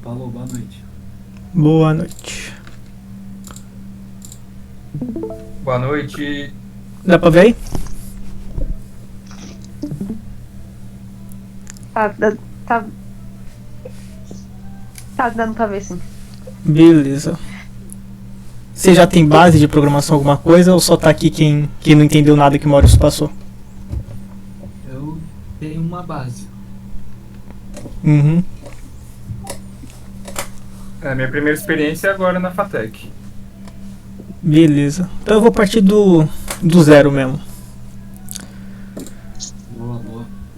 Falou, boa noite. Boa noite. Boa noite. Dá pra ver aí? Tá, tá dando pra ver sim. Beleza. Você já tem base de programação alguma coisa ou só tá aqui quem não entendeu nada que o Maurício passou? Eu tenho uma base. Uhum. É, minha primeira experiência é agora na FATEC. Beleza. Então eu vou partir do zero mesmo.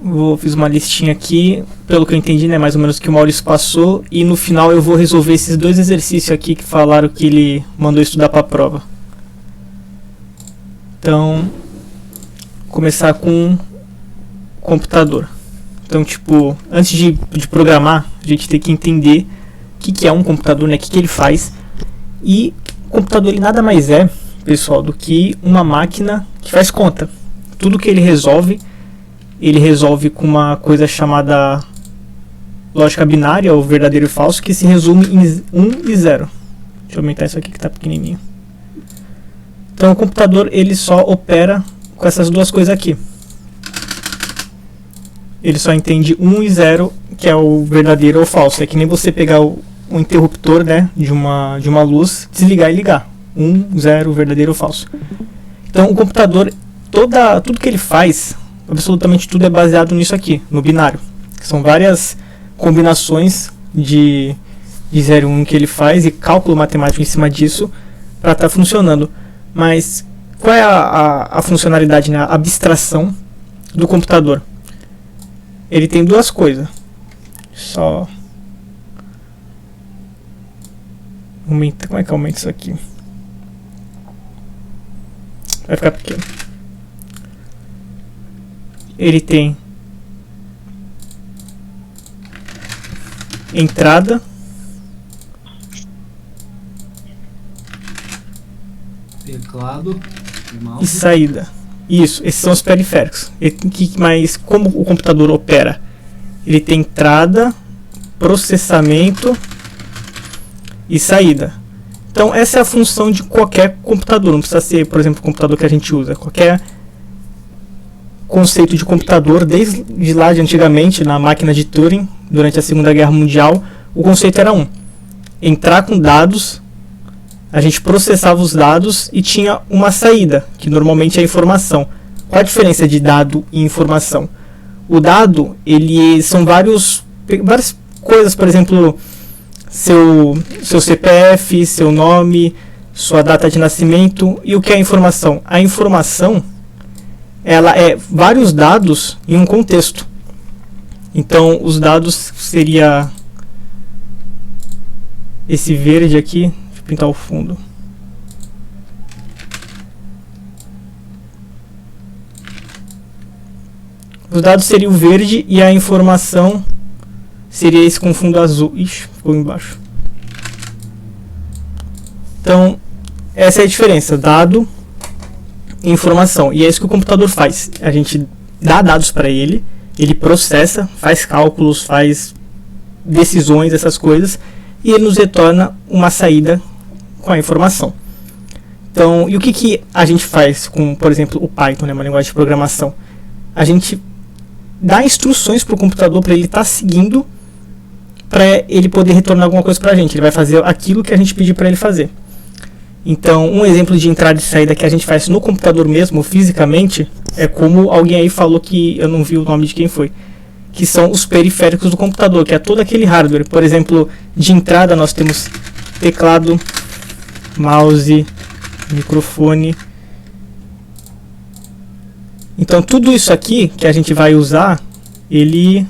Boa. Fiz uma listinha aqui, pelo que eu entendi, né, mais ou menos o que o Maurício passou, e no final eu vou resolver esses dois exercícios aqui que falaram que ele mandou estudar para a prova. Então, começar com computador. Então, tipo, antes de programar, a gente tem que entender o que é um computador, né, o que ele faz. E o computador ele nada mais é, pessoal, do que uma máquina que faz conta. Tudo que ele resolve com uma coisa chamada lógica binária, ou verdadeiro e falso, que se resume em 1 e 0. Deixa eu aumentar isso aqui que está pequenininho. Então o computador ele só opera com essas duas coisas aqui. Ele só entende 1 e 0, que é o verdadeiro ou falso. É que nem você pegar o interruptor, né, de uma luz, desligar e ligar. 1, 0, verdadeiro ou falso. Então o computador, tudo que ele faz, absolutamente tudo é baseado nisso aqui, no binário. São várias combinações de 0 e 1 que ele faz e cálculo matemático em cima disso para estar funcionando. Mas qual é a funcionalidade, né, a abstração do computador? Ele tem duas coisas. Só aumenta, como é que aumenta isso aqui? Vai ficar pequeno. Ele tem entrada Teclado, e mouse. saída. Isso, esses são os periféricos. Mas como o computador opera? Ele tem entrada, processamento e saída. Então essa é a função de qualquer computador. Não precisa ser, por exemplo, o computador que a gente usa. Qualquer conceito de computador, desde lá de antigamente, na máquina de Turing, durante a Segunda Guerra Mundial, o conceito era entrar com dados, a gente processava os dados e tinha uma saída, que normalmente é a informação. Qual a diferença de dado e informação? O dado, ele são várias coisas, por exemplo, seu CPF, seu nome, sua data de nascimento. E o que é a informação? A informação, ela é vários dados em um contexto. Então, os dados seria esse verde aqui. Deixa eu pintar o fundo. Os dados seria o verde e a informação seria esse com fundo azul. Ixi, ficou embaixo. Então, essa é a diferença. Dado, informação. E é isso que o computador faz. A gente dá dados para ele, ele processa, faz cálculos, faz decisões, essas coisas, e ele nos retorna uma saída com a informação. Então, e o que a gente faz com, por exemplo, o Python, né, uma linguagem de programação? A gente dá instruções para o computador para ele estar seguindo, para ele poder retornar alguma coisa para a gente. Ele vai fazer aquilo que a gente pedir para ele fazer. Então, um exemplo de entrada e saída que a gente faz no computador mesmo, fisicamente, é como alguém aí falou, que eu não vi o nome de quem foi, que são os periféricos do computador, que é todo aquele hardware. Por exemplo, de entrada nós temos teclado, mouse, microfone. Então, tudo isso aqui que a gente vai usar, ele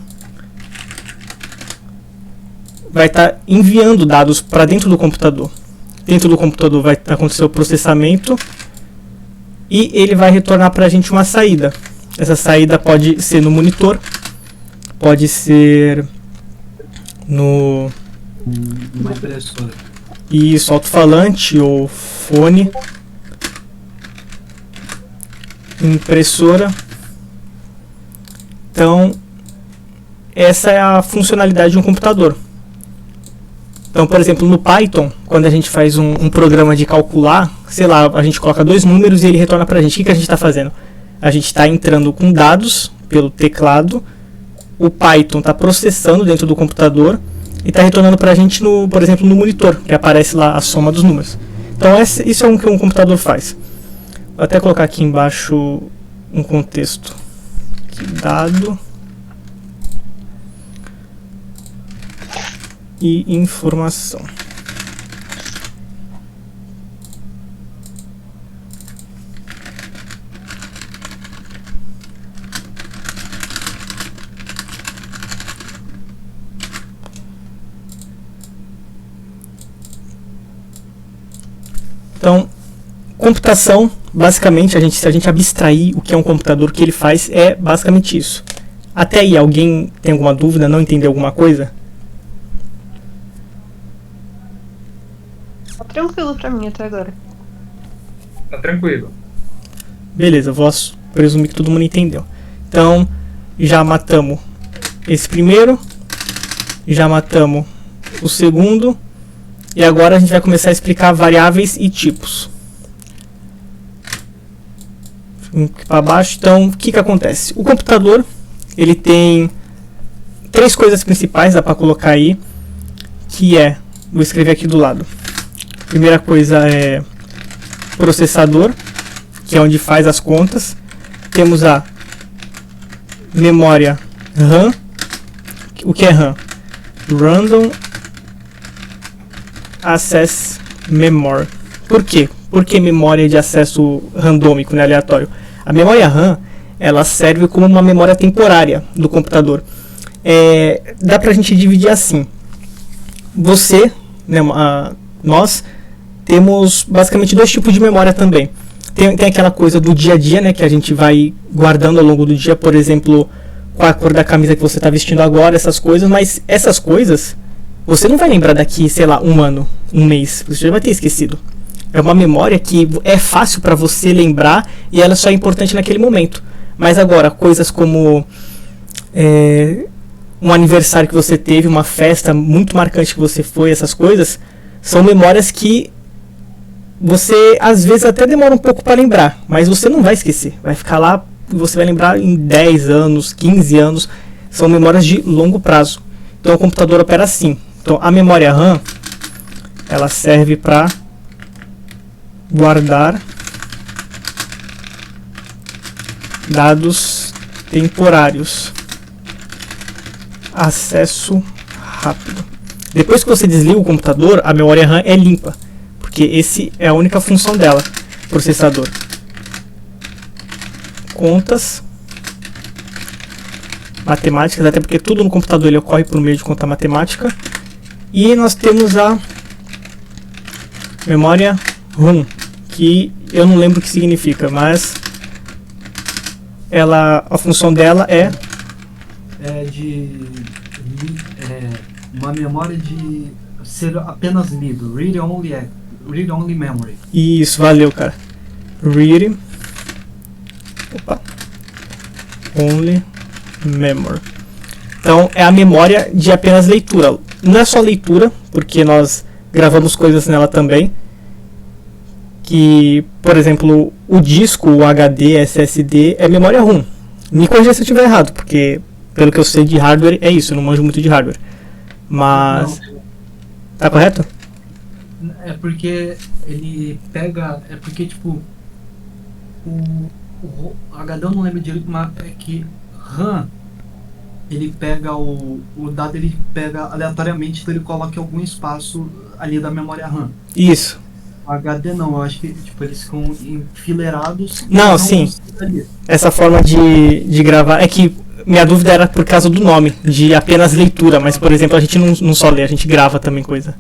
vai estar enviando dados para dentro do computador. Dentro do computador vai acontecer o processamento e ele vai retornar para a gente uma saída. Essa saída pode ser no monitor, pode ser no Uma impressora. isso, alto-falante ou fone, impressora. Então, essa é a funcionalidade de um computador. Então, por exemplo, no Python, quando a gente faz um programa de calcular, sei lá, a gente coloca 2 números e ele retorna pra gente. O que a gente está fazendo? A gente está entrando com dados pelo teclado, o Python está processando dentro do computador e está retornando pra gente, por exemplo, no monitor, que aparece lá a soma dos números. Então, isso é o que um computador faz. Vou até colocar aqui embaixo um contexto. Aqui, dado e informação. Então, computação, basicamente, se a gente abstrair o que é um computador, o que ele faz é basicamente isso. Até aí, alguém tem alguma dúvida, não entendeu alguma coisa? Tá tranquilo pra mim até agora. Tá tranquilo. Beleza, vou presumir que todo mundo entendeu. Então, já matamos esse primeiro, já matamos o segundo, e agora a gente vai começar a explicar variáveis e tipos. Aqui para baixo. Então, o que acontece? O computador, ele tem 3 coisas principais, dá para colocar aí, que é, vou escrever aqui do lado. A primeira coisa é processador, que é onde faz as contas. Temos a memória RAM. O que é RAM? Random Access Memory. Por quê? Por que memória de acesso randômico, né, aleatório? A memória RAM, ela serve como uma memória temporária do computador. Dá pra gente dividir assim. Você, né, nós temos basicamente 2 tipos de memória também. Tem aquela coisa do dia a dia, né, que a gente vai guardando ao longo do dia, por exemplo, qual a cor da camisa que você está vestindo agora, essas coisas, mas essas coisas você não vai lembrar daqui, sei lá, 1 ano, 1 mês, você já vai ter esquecido. É uma memória que é fácil para você lembrar e ela só é importante naquele momento. Mas agora, coisas como um aniversário que você teve, uma festa muito marcante que você foi, essas coisas, são memórias que você às vezes até demora um pouco para lembrar, mas você não vai esquecer. Vai ficar lá e você vai lembrar em 10 anos, 15 anos. São memórias de longo prazo. Então o computador opera assim. Então a memória RAM, ela serve para guardar dados temporários. Acesso rápido. Depois que você desliga o computador, a memória RAM é limpa, porque esse é a única função dela. Processador, contas matemáticas, até porque tudo no computador ele ocorre por meio de conta matemática. E nós temos a memória ROM, que eu não lembro o que significa, mas a função dela é uma memória de ser apenas lido, read only memory. Isso, valeu, cara. Read only memory. Então é a memória de apenas leitura. Não é só leitura, porque nós gravamos coisas nela também. Que, por exemplo, o disco, o HD, SSD é memória ROM. Me corrija se eu estiver errado, porque pelo que eu sei de hardware é isso, eu não manjo muito de hardware. Mas Não, tá correto? é porque ele pega. É porque, tipo, o HD eu não lembro direito, mas é que RAM, ele pega o dado, ele pega aleatoriamente, então ele coloca em algum espaço ali da memória RAM. Isso. O HD não, eu acho que tipo, eles ficam enfileirados. Não, sim. Essa forma de gravar. É que minha dúvida era por causa do nome, de apenas leitura, mas por exemplo, a gente não só lê, a gente grava também coisa.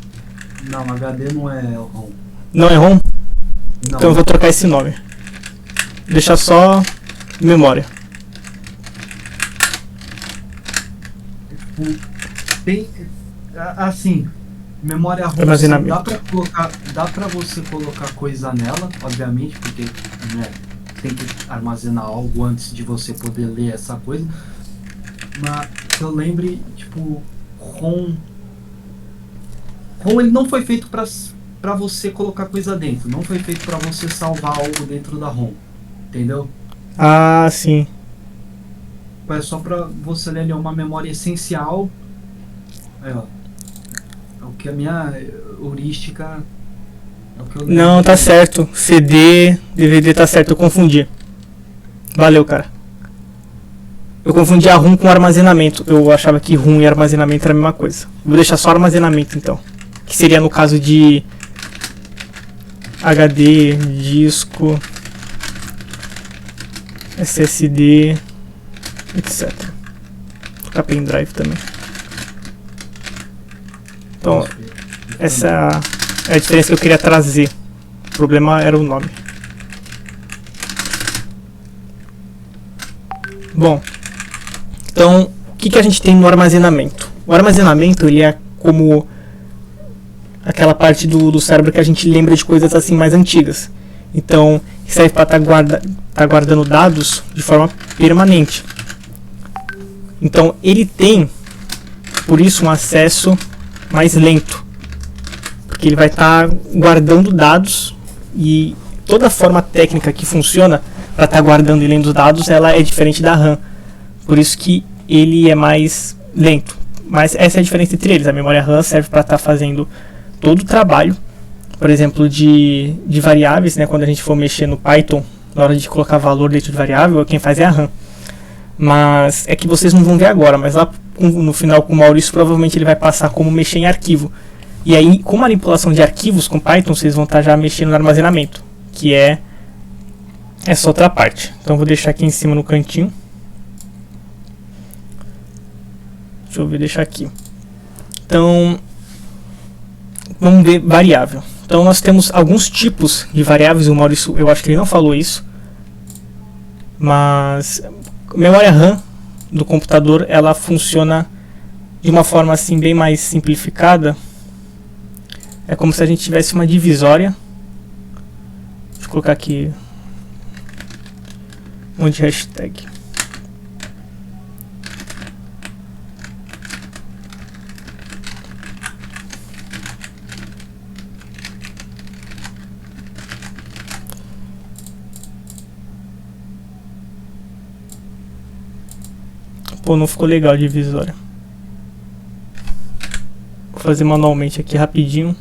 Não, HD não é ROM. Não é ROM? Não. Então eu vou trocar esse nome. Deixar só memória. Tem, assim, memória ROM, Armazenamento. dá pra você colocar coisa nela, obviamente, porque, né, tem que armazenar algo antes de você poder ler essa coisa. Mas que eu lembre, tipo, ROM ROM ele não foi feito para você colocar coisa dentro, não foi feito para você salvar algo dentro da ROM, entendeu? Ah, sim. É só para você ler ali uma memória essencial. Aí, ó. É o que a minha heurística. É o que eu Não, tá certo. CD, DVD tá certo, eu confundi. Valeu, cara. Eu confundi a ROM com armazenamento. Eu achava que ROM e armazenamento era a mesma coisa. Vou deixar só armazenamento então. Que seria no caso de HD, disco, SSD, etc. Vou colocar pendrive também. Então, essa é a diferença que eu queria trazer. O problema era o nome. Bom, então, o que a gente tem no armazenamento? O armazenamento, ele é como aquela parte do cérebro que a gente lembra de coisas assim mais antigas. Então, serve para tá guardando dados de forma permanente. Então, ele tem, por isso, um acesso mais lento. Porque ele vai estar guardando dados e toda a forma técnica que funciona para estar guardando e lendo os dados, ela é diferente da RAM. Por isso que ele é mais lento. Mas essa é a diferença entre eles. A memória RAM serve para estar fazendo todo o trabalho, por exemplo, de variáveis, né? Quando a gente for mexer no Python, na hora de colocar valor dentro de variável, quem faz é a RAM. Mas é que vocês não vão ver agora, mas lá no final com o Maurício, provavelmente ele vai passar como mexer em arquivo. E aí, com manipulação de arquivos com Python, vocês vão estar já mexendo no armazenamento, que é essa outra parte. Então, vou deixar aqui em cima no cantinho. Deixa eu ver, deixar aqui. Então, vamos ver variável. Então, nós temos alguns tipos de variáveis. O Maurício, eu acho que ele não falou isso. Mas memória RAM do computador, ela funciona de uma forma assim bem mais simplificada. É como se a gente tivesse uma divisória. Deixa eu colocar aqui um monte de hashtag. Pô, não ficou legal a divisória. Vou fazer manualmente aqui rapidinho.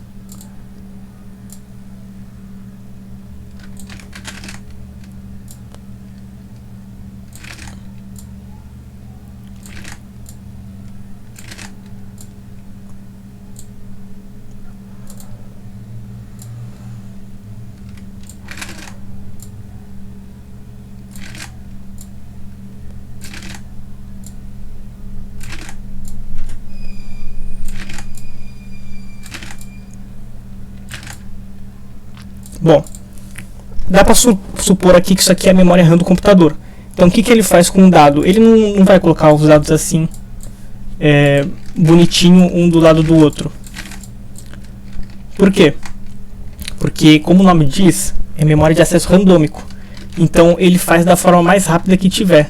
Bom, dá para supor aqui que isso aqui é a memória RAM do computador. Então o que ele faz com um dado? Ele não vai colocar os dados assim, bonitinho um do lado do outro. Por quê? Porque, como o nome diz, é memória de acesso randômico. Então ele faz da forma mais rápida que tiver.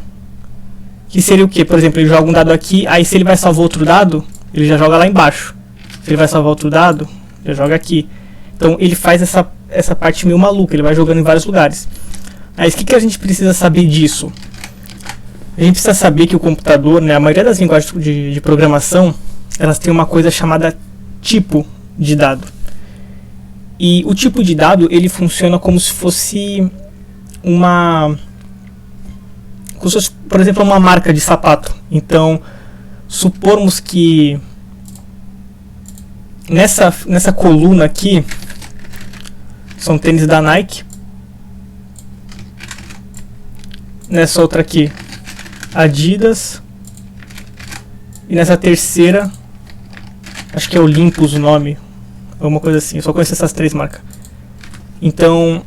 Que seria o quê? Por exemplo, ele joga um dado aqui, aí se ele vai salvar outro dado, ele já joga lá embaixo. Se ele vai salvar outro dado, já joga aqui. Então ele faz essa parte meio maluca, ele vai jogando em vários lugares. Mas o que a gente precisa saber disso? A gente precisa saber que o computador, né, a maioria das linguagens de programação, elas têm uma coisa chamada tipo de dado. E o tipo de dado, ele funciona como se fosse por exemplo, uma marca de sapato. Então, supormos que nessa coluna aqui são tênis da Nike. Nessa outra aqui, Adidas. E nessa terceira, acho que é Olympus o nome, alguma coisa assim. Eu só conheço essas três marcas. Então,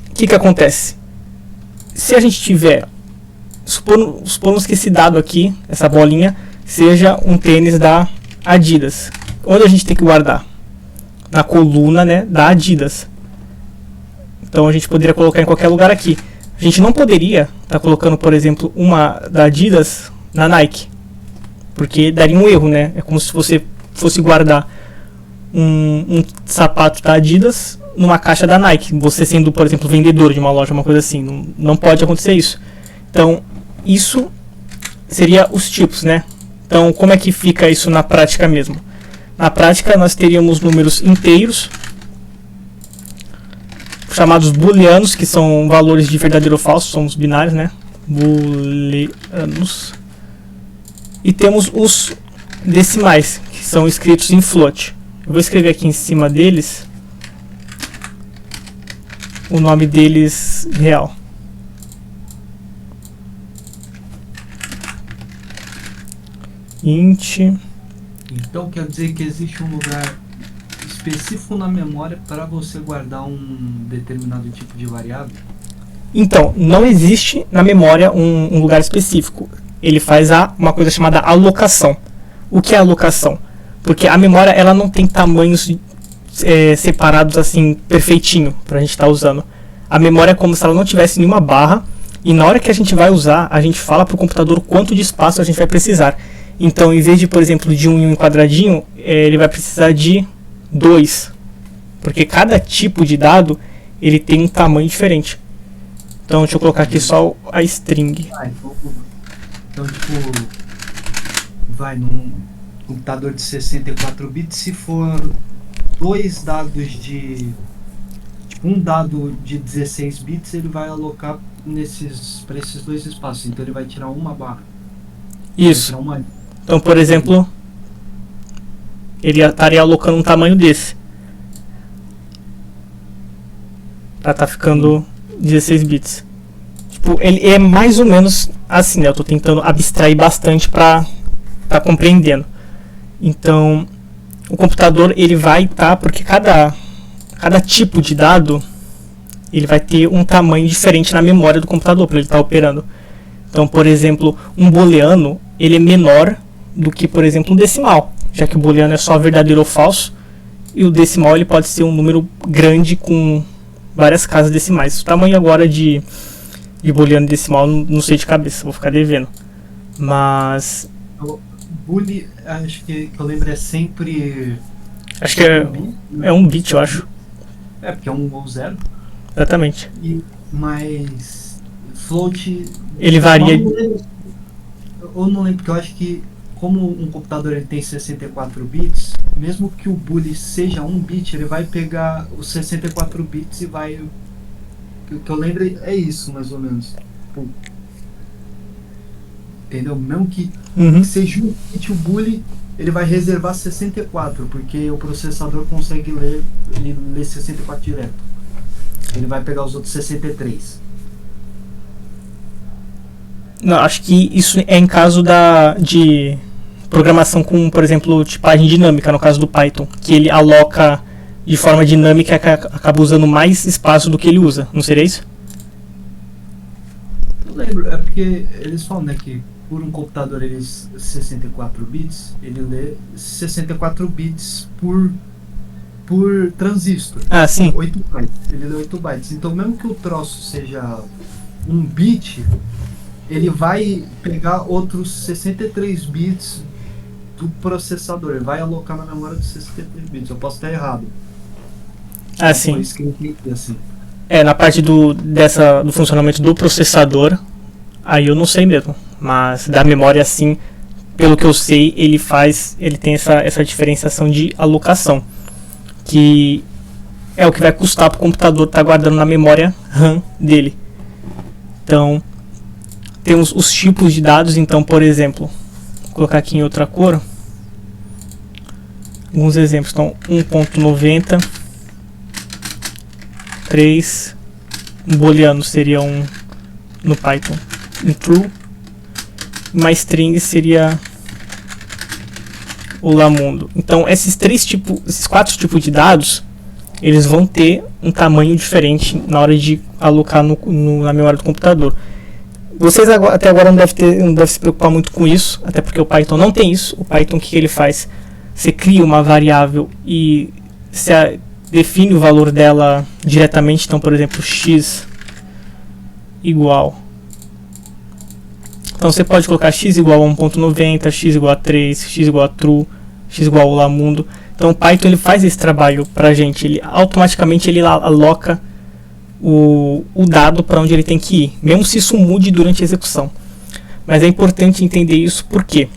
o que acontece? Se a gente tiver, supomos que esse dado aqui, essa bolinha, seja um tênis da Adidas. Onde a gente tem que guardar? Na coluna, né, da Adidas. Então a gente poderia colocar em qualquer lugar aqui. A gente não poderia estar colocando, por exemplo, uma da Adidas na Nike, porque daria um erro, né? É como se você fosse guardar um sapato da Adidas numa caixa da Nike. Você sendo, por exemplo, vendedor de uma loja, uma coisa assim. Não pode acontecer isso. Então, isso seria os tipos, né? Então, como é que fica isso na prática mesmo? Na prática, nós teríamos números inteiros, chamados booleanos, que são valores de verdadeiro ou falso, são os binários, né? Booleanos. E temos os decimais, que são escritos em float. Eu vou escrever aqui em cima deles o nome deles real. Int. Então quer dizer que existe um lugar específico na memória para você guardar um determinado tipo de variável? Então, não existe na memória um lugar específico. Ele faz uma coisa chamada alocação. O que é alocação? Porque a memória ela não tem tamanhos separados assim perfeitinho para a gente estar usando. A memória é como se ela não tivesse nenhuma barra, e na hora que a gente vai usar, a gente fala para o computador quanto de espaço a gente vai precisar. Então, em vez de, por exemplo, de 1 em 1 quadradinho, ele vai precisar de 2. Porque cada tipo de dado ele tem um tamanho diferente. Então, deixa eu colocar aqui só a string. Então, tipo, vai num computador de 64 bits, se for dois dados de... Tipo, um dado de 16 bits, ele vai alocar para esses dois espaços. Então, ele vai tirar uma barra. Isso. Vai tirar uma... Então, por exemplo, ele estaria alocando um tamanho desse. Tá ficando 16 bits. Tipo, ele é mais ou menos assim, né? Eu tô tentando abstrair bastante para tá compreendendo. Então, o computador ele vai porque cada tipo de dado ele vai ter um tamanho diferente na memória do computador para ele estar operando. Então, por exemplo, um booleano ele é menor do que, por exemplo, um decimal, já que o booleano é só verdadeiro ou falso, e o decimal ele pode ser um número grande com várias casas decimais. O tamanho agora de booleano decimal não sei de cabeça, vou ficar devendo. Mas Boolean, acho que eu lembro, é sempre... acho que é 1 bit, eu acho. É, porque é 1 ou 0. Exatamente. Mas float... Ele varia. Eu não lembro, porque eu acho que como um computador ele tem 64 bits, mesmo que o boolean seja 1 bit, ele vai pegar os 64 bits e vai... O que eu lembro é isso, mais ou menos. Pô. Entendeu? Mesmo que seja um bit, o boolean, ele vai reservar 64, porque o processador consegue ler 64 direto. Ele vai pegar os outros 63. Não, acho que isso é em caso de programação com, por exemplo, tipagem dinâmica, no caso do Python, que ele aloca de forma dinâmica e acaba usando mais espaço do que ele usa, não seria isso? Eu lembro, é porque eles falam, né, que por um computador ele 64 bits, ele lê 64 bits por transistor. Ah, sim. 8 bytes. Ele lê 8 bytes. Então, mesmo que o troço seja 1 bit, ele vai pegar outros 63 bits do processador. Ele vai alocar na memória dos 63 bits. Eu posso estar errado. Ah, sim. Foi isso que eu entendi, assim. Na parte do funcionamento do processador, aí eu não sei mesmo. Mas da memória, sim, pelo que eu sei, ele tem essa diferenciação de alocação, que é o que vai custar para o computador estar guardando na memória RAM dele. Então, temos os tipos de dados. Então, por exemplo, vou colocar aqui em outra cor alguns exemplos. Então, 1.90, 3, um booleano seria no Python um true, uma string seria o lamundo. Então, esses 4 tipos de dados, eles vão ter um tamanho diferente na hora de alocar na memória do computador. Vocês até agora não devem se preocupar muito com isso, até porque o Python não tem isso. O Python, o que ele faz? Você cria uma variável e você define o valor dela diretamente. Então, por exemplo, x igual... Então, você pode colocar x igual a 1.90, x igual a 3, x igual a true, x igual ao lamundo. Então o Python ele faz esse trabalho pra gente, ele automaticamente ele aloca o dado para onde ele tem que ir, mesmo se isso mude durante a execução. Mas é importante entender isso por quê?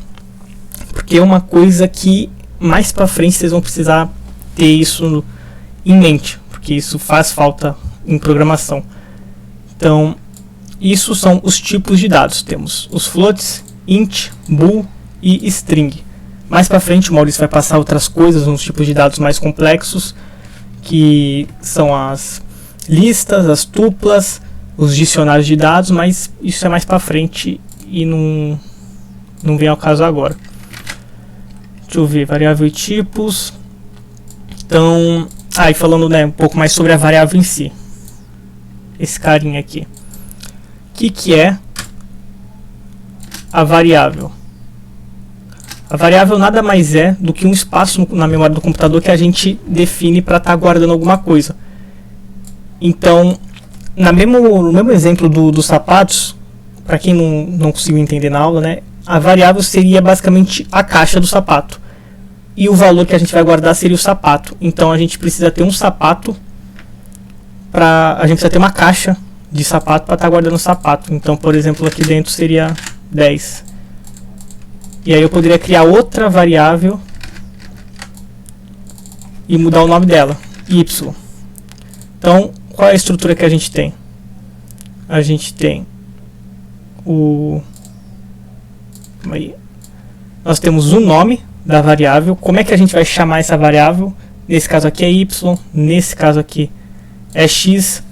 Porque é uma coisa que mais para frente vocês vão precisar ter isso em mente, porque isso faz falta em programação. Então, isso são os tipos de dados. Temos os floats, int, bool e string. Mais para frente o Maurício vai passar outras coisas, uns tipos de dados mais complexos, que são as listas, as tuplas, os dicionários de dados, mas isso é mais para frente e não vem ao caso agora. Deixa eu ver, variável e tipos. Então, aí falando, né, um pouco mais sobre a variável em si. Esse carinha aqui. O que é a variável? A variável nada mais é do que um espaço na memória do computador que a gente define para estar guardando alguma coisa. Então, no mesmo exemplo dos sapatos, para quem não conseguiu entender na aula, né, a variável seria basicamente a caixa do sapato. E o valor que a gente vai guardar seria o sapato. Então a gente precisa ter um sapato a gente precisa ter uma caixa de sapato para estar guardando o sapato. Então, por exemplo, aqui dentro seria 10. E aí eu poderia criar outra variável e mudar o nome dela, y. Então, qual é a estrutura que a gente tem? A gente tem nós temos o nome da variável. Como é que a gente vai chamar essa variável? Nesse caso aqui é y, nesse caso aqui é x.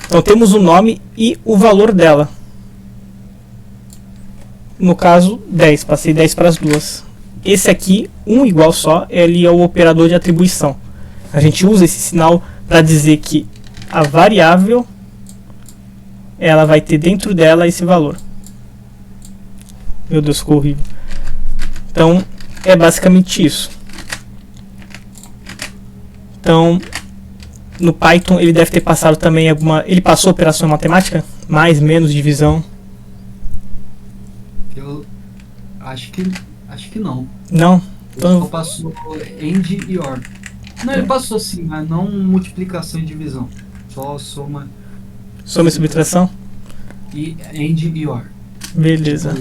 Então temos o nome e o valor dela. No caso 10, passei 10 para as duas. Esse aqui, um igual só, ele é o operador de atribuição. A gente usa esse sinal para dizer que a variável ela vai ter dentro dela esse valor. Meu Deus, ficou horrível. Então é basicamente isso. Então no Python ele deve ter passado também ele passou operação matemática? Mais, menos, divisão? Eu acho que não. Não? Ele Então só passou AND e OR. Não, ele passou sim, mas não multiplicação e divisão. Só soma soma e subtração? e AND e OR. Beleza.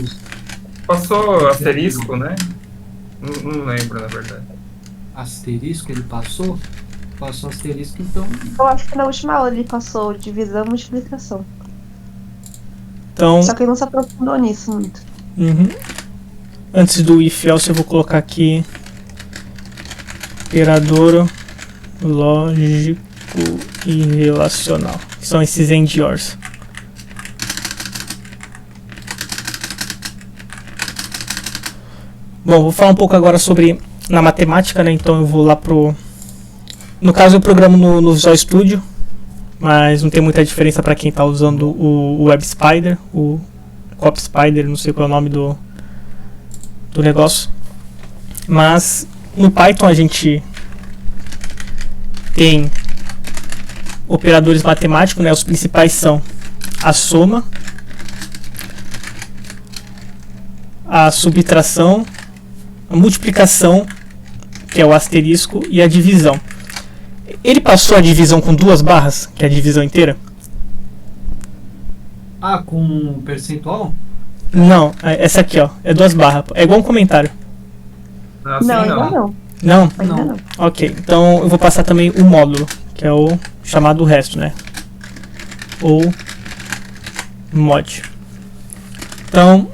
Passou asterisco, né? Não lembro, na verdade. Asterisco ele passou? Passou asterisco, então. Eu acho que na última aula ele passou divisão e multiplicação. Então, Só que ele não se aprofundou nisso muito. Antes do if else eu vou colocar aqui operador lógico e relacional. São esses AND e ORs. Bom, vou falar um pouco agora sobre na matemática, né? Então eu vou lá no caso eu programo no Visual Studio, mas não tem muita diferença para quem está usando o Web Spider, o Cop Spider, não sei qual é o nome do negócio. Mas no Python a gente tem operadores matemáticos, né? Os principais são a soma, a subtração, a multiplicação, que é o asterisco, e a divisão. Ele passou a divisão com 2 barras, que é a divisão inteira? Ah, com percentual? Não, essa aqui ó, é 2 barras, é igual um comentário. Assim, Não, ainda não. Não? Ainda Não. não. Ok, então eu vou passar também o módulo, que é o chamado resto, né? Ou mod. Então,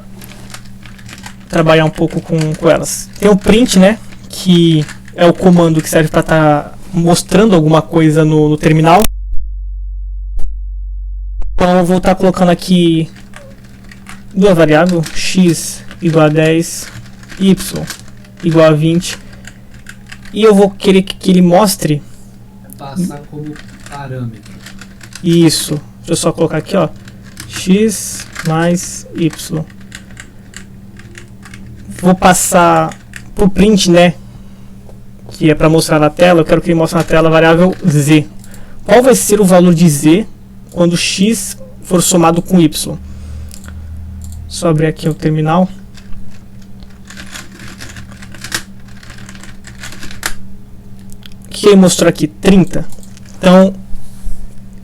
trabalhar um pouco com elas. Tem o print, né? Que é o comando que serve para estar mostrando alguma coisa no terminal. Então eu vou estar colocando aqui duas variáveis, x igual a 10, y igual a 20. E eu vou querer que ele mostre Passar como parâmetro. isso. Deixa eu só colocar aqui, ó, x mais y. Vou passar pro print, né, que é para mostrar na tela. Eu quero que ele mostre na tela a variável z. Qual vai ser o valor de z quando x for somado com y? Só abrir aqui o terminal. que ele mostrou aqui? 30. Então,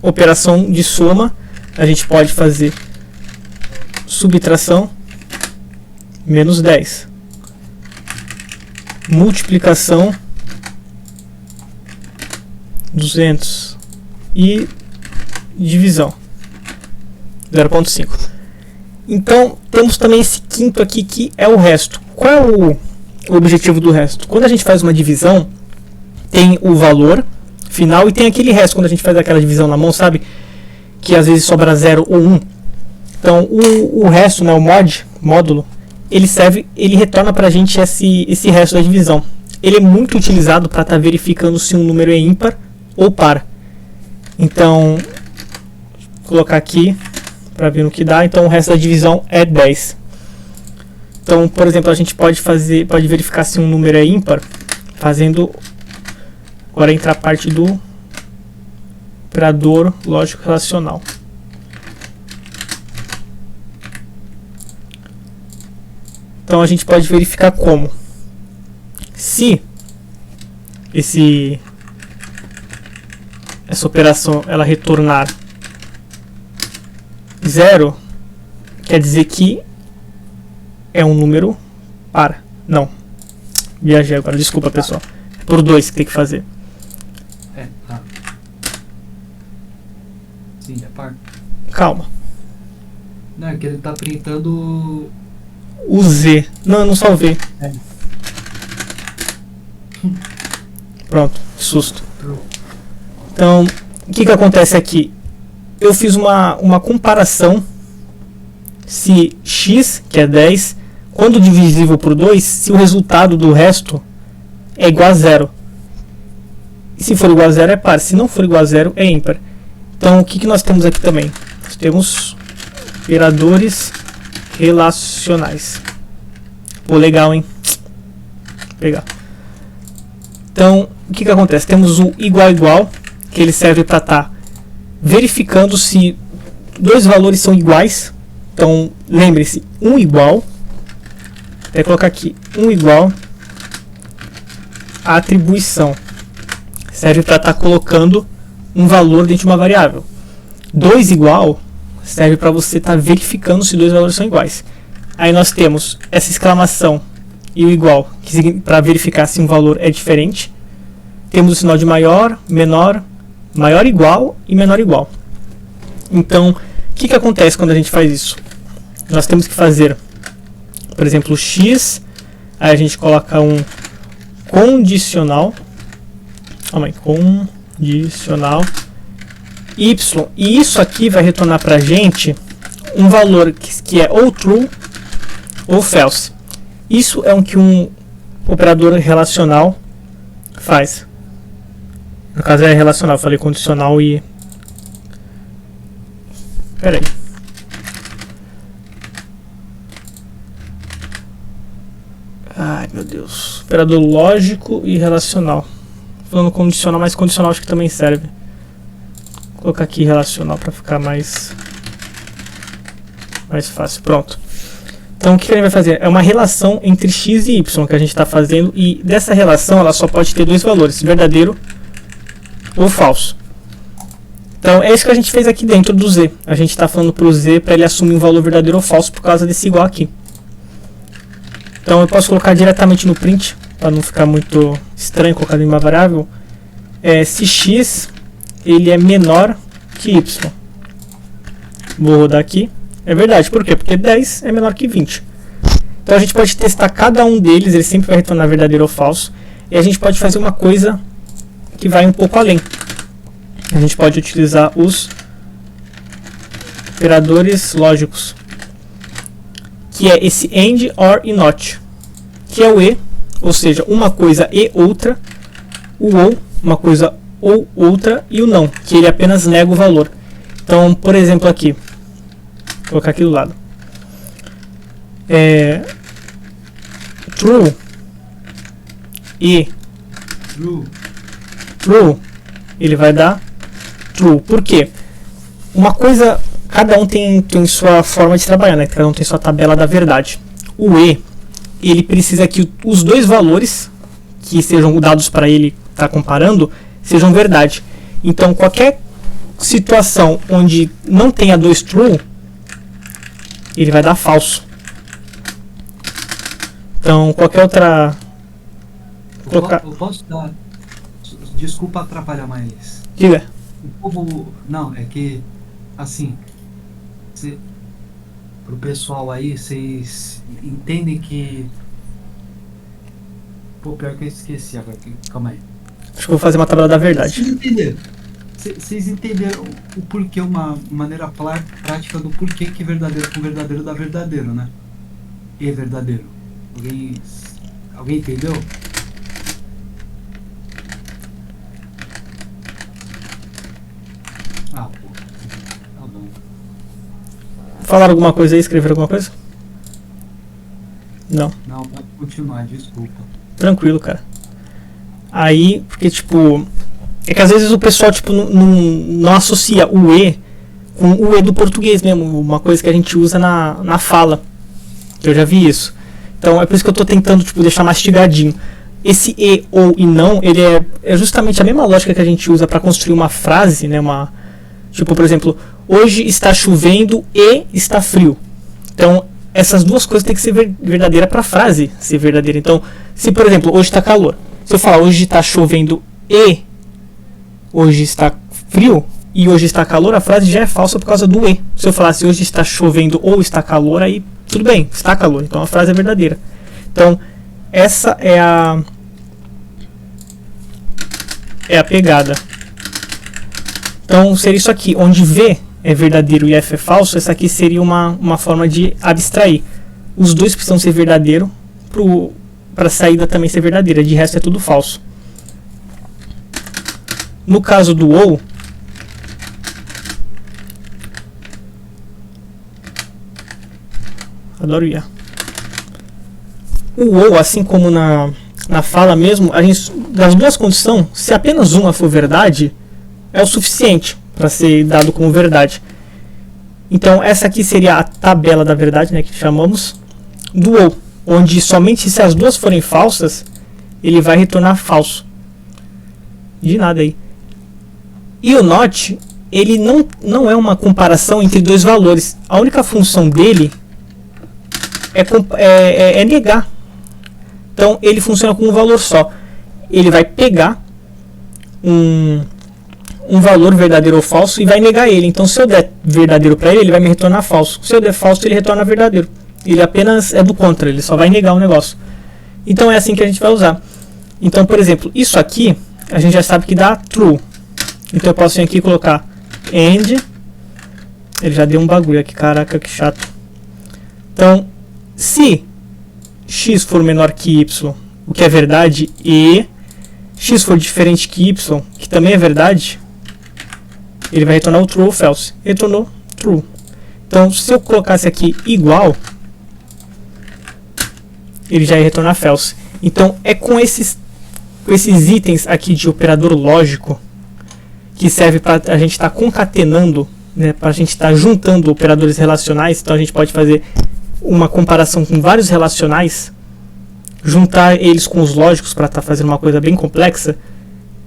operação de soma, a gente pode fazer subtração, menos 10. Multiplicação, 200. E divisão, 0,5. Então, temos também esse quinto aqui, que é o resto. Qual é o objetivo do resto? Quando a gente faz uma divisão, tem o valor final e tem aquele resto, quando a gente faz aquela divisão na mão, sabe? Que às vezes sobra 0 ou 1. Então, o resto, né, o módulo, ele retorna pra gente esse resto da divisão. Ele é muito utilizado para estar verificando se um número é ímpar ou par. Então, vou colocar aqui para ver no que dá. Então, o resto da divisão é 10. Então, por exemplo, a gente pode verificar se um número é ímpar fazendo. Agora entra a parte do operador lógico relacional. Então a gente pode verificar como. Se essa operação ela retornar 0, quer dizer que é um número par. Não. Viajei agora, desculpa pessoal. Por 2 que tem que fazer. Tá. Sim, é par. Calma. Não, é que ele tá printando. O Z. Não, eu não salvei. É. Pronto, susto. Então, o que acontece aqui? Eu fiz uma comparação se x, que é 10, quando divisível por 2, se o resultado do resto é igual a 0. E se for igual a 0 é par, se não for igual a 0 é ímpar. Então, o que nós temos aqui também? Nós temos operadores relacionais. Pô, legal, hein? Vou pegar. Então, o que acontece? Temos o igual igual, que ele serve para estar verificando se dois valores são iguais. Então, lembre-se, um igual. Vou colocar aqui, um igual. A atribuição serve para estar colocando um valor dentro de uma variável. 2 igual serve para você estar verificando se dois valores são iguais. Aí nós temos essa exclamação e o igual, para verificar se um valor é diferente. Temos o sinal de maior, menor, maior igual e menor igual. Então, o que acontece quando a gente faz isso? Nós temos que fazer, por exemplo, x, aí a gente coloca um condicional, condicional y, e isso aqui vai retornar para a gente um valor que é ou true ou false. Isso é o que um operador relacional faz. No caso é relacional, eu falei condicional e... Pera aí. Ai meu Deus. Operador lógico e relacional. Falando condicional, mas condicional acho que também serve. Vou colocar aqui relacional para ficar mais fácil. Pronto. Então o que a gente vai fazer? É uma relação entre x e y que a gente está fazendo, e dessa relação ela só pode ter dois valores, verdadeiro ou falso. Então é isso que a gente fez aqui dentro do z. A gente está falando para o z para ele assumir um valor verdadeiro ou falso por causa desse igual aqui. Então eu posso colocar diretamente no print, para não ficar muito estranho colocar em uma variável. Se x ele é menor que y. Vou rodar aqui. É verdade, por quê? Porque 10 é menor que 20. Então a gente pode testar cada um deles, ele sempre vai retornar verdadeiro ou falso. E a gente pode fazer uma coisa que vai um pouco além. A gente pode utilizar os operadores lógicos, que é esse AND, OR e NOT, que é o E, ou seja, uma coisa e outra, o OU, uma coisa ou outra, e o NÃO, que ele apenas nega o valor. Então, por exemplo, aqui, vou colocar aqui do lado, true e true, ele vai dar true. Por quê? Uma coisa, cada um tem sua forma de trabalhar, né? Cada um tem sua tabela da verdade. O E, ele precisa que os dois valores que sejam dados para ele está comparando sejam verdade. Então, qualquer situação onde não tenha 2 true, ele vai dar falso. Então, qualquer outra... Eu posso dar... Desculpa atrapalhar, mas... Diga. O povo... Não, é que... Assim... Pro pessoal aí, vocês entendem que... Pô, pior que eu esqueci agora. Calma aí. Acho que eu vou fazer uma tabela da verdade. Vocês entenderam o porquê, uma maneira prática do porquê que verdadeiro com verdadeiro dá verdadeiro, né? E verdadeiro. Alguém entendeu? Ah, pô. Tá bom. Falaram alguma coisa aí? Escreveram alguma coisa? Não. Não, pode continuar, desculpa. Tranquilo, cara. Aí, porque tipo... É que às vezes o pessoal tipo, não associa o E com o E do português mesmo. Uma coisa que a gente usa na fala. Eu já vi isso. Então é por isso que eu tô tentando tipo, deixar mastigadinho. Esse E, ou e não, ele é justamente a mesma lógica que a gente usa para construir uma frase, né? Tipo, por exemplo, hoje está chovendo e está frio. Então, essas duas coisas têm que ser verdadeira para a frase ser verdadeira. Então, se por exemplo, hoje está calor. Se eu falar hoje está chovendo e hoje está frio e hoje está calor, a frase já é falsa por causa do E. Se eu falasse hoje está chovendo ou está calor, aí tudo bem, está calor. Então a frase é verdadeira. Então, essa é a pegada. Então, seria isso aqui, onde V é verdadeiro e F é falso, essa aqui seria uma forma de abstrair. Os dois precisam ser verdadeiro para a saída também ser verdadeira, de resto é tudo falso. No caso do ou, adoro IA. O ou, assim como na fala mesmo, a gente, das duas condições, se apenas uma for verdade, é o suficiente para ser dado como verdade. Então essa aqui seria a tabela da verdade, né, que chamamos, do ou, onde somente se as duas forem falsas, ele vai retornar falso. De nada aí. E o not, ele não é uma comparação entre dois valores. A única função dele é negar. Então ele funciona com um valor só. Ele vai pegar um valor verdadeiro ou falso e vai negar ele. Então se eu der verdadeiro para ele vai me retornar falso. Se eu der falso, ele retorna verdadeiro. Ele apenas é do contra, ele só vai negar o negócio. Então é assim que a gente vai usar. Então, por exemplo, isso aqui a gente já sabe que dá true. Então eu posso vir aqui e colocar AND. Ele já deu um bagulho aqui, caraca, que chato. Então, se x for menor que y, o que é verdade, e x for diferente que y, que também é verdade, ele vai retornar o true ou false. Retornou true. Então, se eu colocasse aqui igual, ele já ia retornar false. Então, é com esses itens aqui de operador lógico que serve para a gente estar concatenando, né, para a gente estar juntando operadores relacionais. Então a gente pode fazer uma comparação com vários relacionais, juntar eles com os lógicos para estar fazendo uma coisa bem complexa.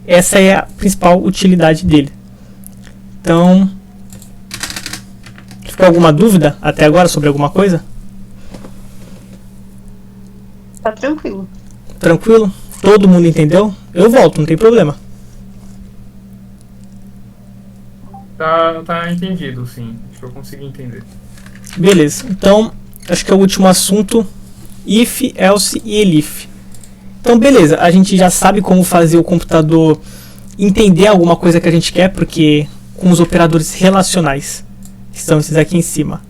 Essa é a principal utilidade dele. Então, ficou alguma dúvida até agora sobre alguma coisa? Tá tranquilo. Tranquilo? Todo mundo entendeu? Eu volto, não tem problema. Tá entendido, sim. Acho que eu consegui entender. Beleza, então acho que é o último assunto, if, else e elif. Então beleza, a gente já sabe como fazer o computador entender alguma coisa que a gente quer, porque com os operadores relacionais, que são esses aqui em cima,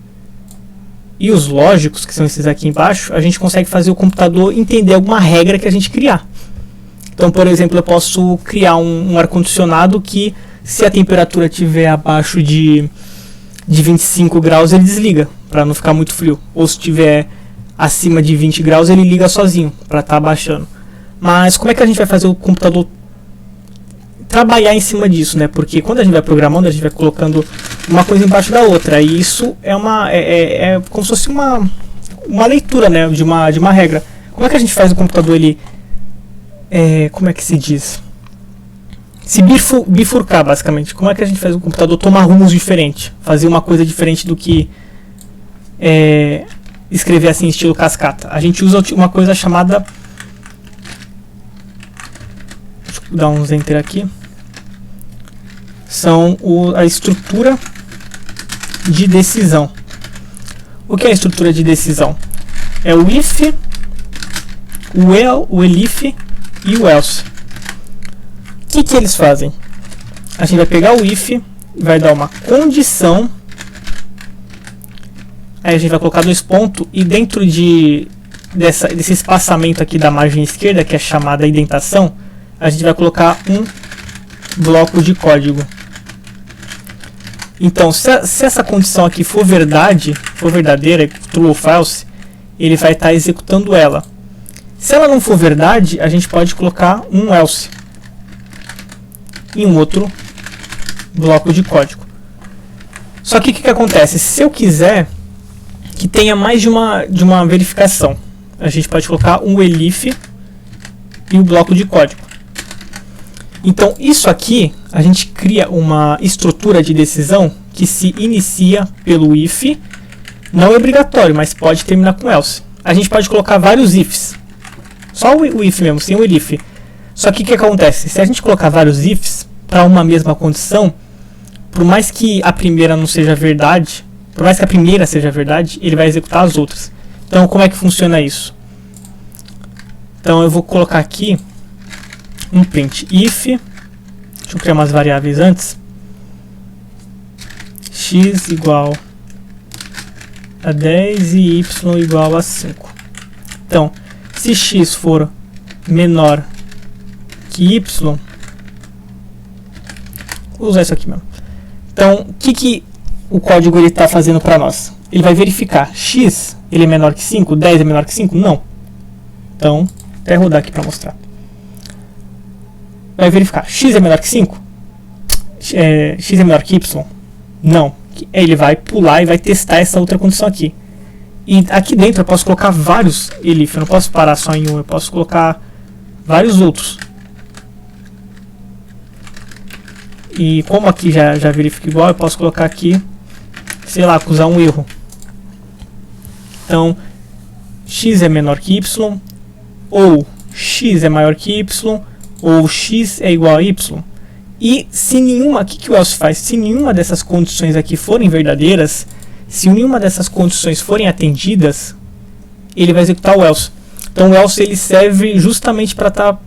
e os lógicos, que são esses aqui embaixo, a gente consegue fazer o computador entender alguma regra que a gente criar. Então, por exemplo, eu posso criar um ar-condicionado que, se a temperatura estiver abaixo de 25 graus, ele desliga, para não ficar muito frio. Ou se estiver acima de 20 graus, ele liga sozinho, para estar abaixando. Mas como é que a gente vai fazer o computador trabalhar em cima disso, né? Porque quando a gente vai programando, a gente vai colocando uma coisa embaixo da outra. E isso é como se fosse uma leitura, né, de uma regra. Como é que a gente faz o computador, ele... como é que se diz? se bifurcar, basicamente. Como é que a gente faz o computador tomar rumos diferentes? Fazer uma coisa diferente do que escrever assim, estilo cascata. A gente usa uma coisa chamada... Deixa eu dar uns enter aqui. São a estrutura de decisão. O que é a estrutura de decisão? É o if, o elif e o else. O que eles fazem? A gente vai pegar o if, vai dar uma condição, aí a gente vai colocar 2 pontos, e dentro desse espaçamento aqui da margem esquerda, que é chamada indentação, a gente vai colocar um bloco de código. Então, se essa condição aqui for verdadeira, true ou false, ele vai estar executando ela. Se ela não for verdade, a gente pode colocar um else em um outro bloco de código. Só que o que acontece? Se eu quiser que tenha mais de uma verificação, a gente pode colocar um elif e o bloco de código. Então isso aqui, a gente cria uma estrutura de decisão que se inicia pelo if, não é obrigatório, mas pode terminar com else. A gente pode colocar vários ifs, só o if mesmo, sem o elif. Só que o que acontece? Se a gente colocar vários ifs para uma mesma condição, por mais que a primeira não seja verdade, por mais que a primeira seja verdade, ele vai executar as outras. Então como é que funciona isso? Então eu vou colocar aqui um print if, deixa eu criar umas variáveis antes, x igual a 10 e y igual a 5. Então, se x for menor que y, vou usar isso aqui mesmo. Então, o que o código está fazendo para nós? Ele vai verificar x, ele é menor que 5, 10 é menor que 5? Não. Então, até rodar aqui para mostrar. Vai verificar, x é menor que 5? X é menor que y? Não. Ele vai pular e vai testar essa outra condição aqui. E aqui dentro eu posso colocar vários elif, eu não posso parar só em um, eu posso colocar vários outros. E como aqui já verifica igual, eu posso colocar aqui, sei lá, acusar um erro. Então, x é menor que y, ou x é maior que y, ou x é igual a y. E se nenhuma, o que o else faz? Se nenhuma dessas condições aqui forem verdadeiras, se nenhuma dessas condições forem atendidas, ele vai executar o else. Então o else ele serve justamente para estar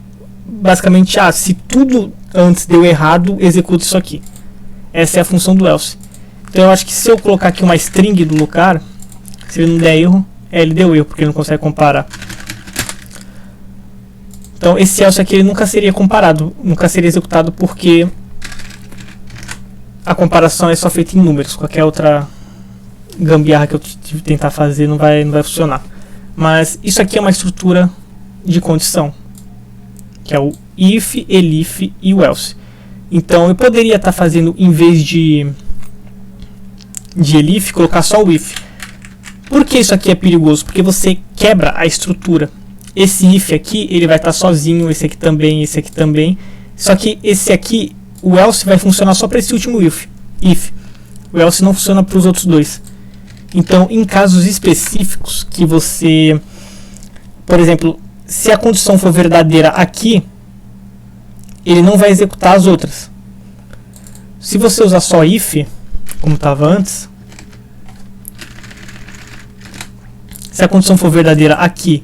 basicamente, se tudo antes deu errado, executa isso aqui. Essa é a função do else. Então eu acho que se eu colocar aqui uma string do lugar, se ele não der erro, ele deu erro, porque ele não consegue comparar. Então esse else aqui ele nunca seria comparado, nunca seria executado, porque a comparação é só feita em números. Qualquer outra gambiarra que eu tentar fazer não vai funcionar. Mas isso aqui é uma estrutura de condição, que é o if, elif e o else. Então eu poderia estar fazendo, em vez de elif, colocar só o if. Por que isso aqui é perigoso? Porque você quebra a estrutura. Esse if aqui, ele vai estar sozinho, esse aqui também. Só que esse aqui, o else vai funcionar só para esse último if. O else não funciona para os outros dois. Então, em casos específicos que você... Por exemplo, se a condição for verdadeira aqui, ele não vai executar as outras. Se você usar só if, como estava antes, se a condição for verdadeira aqui,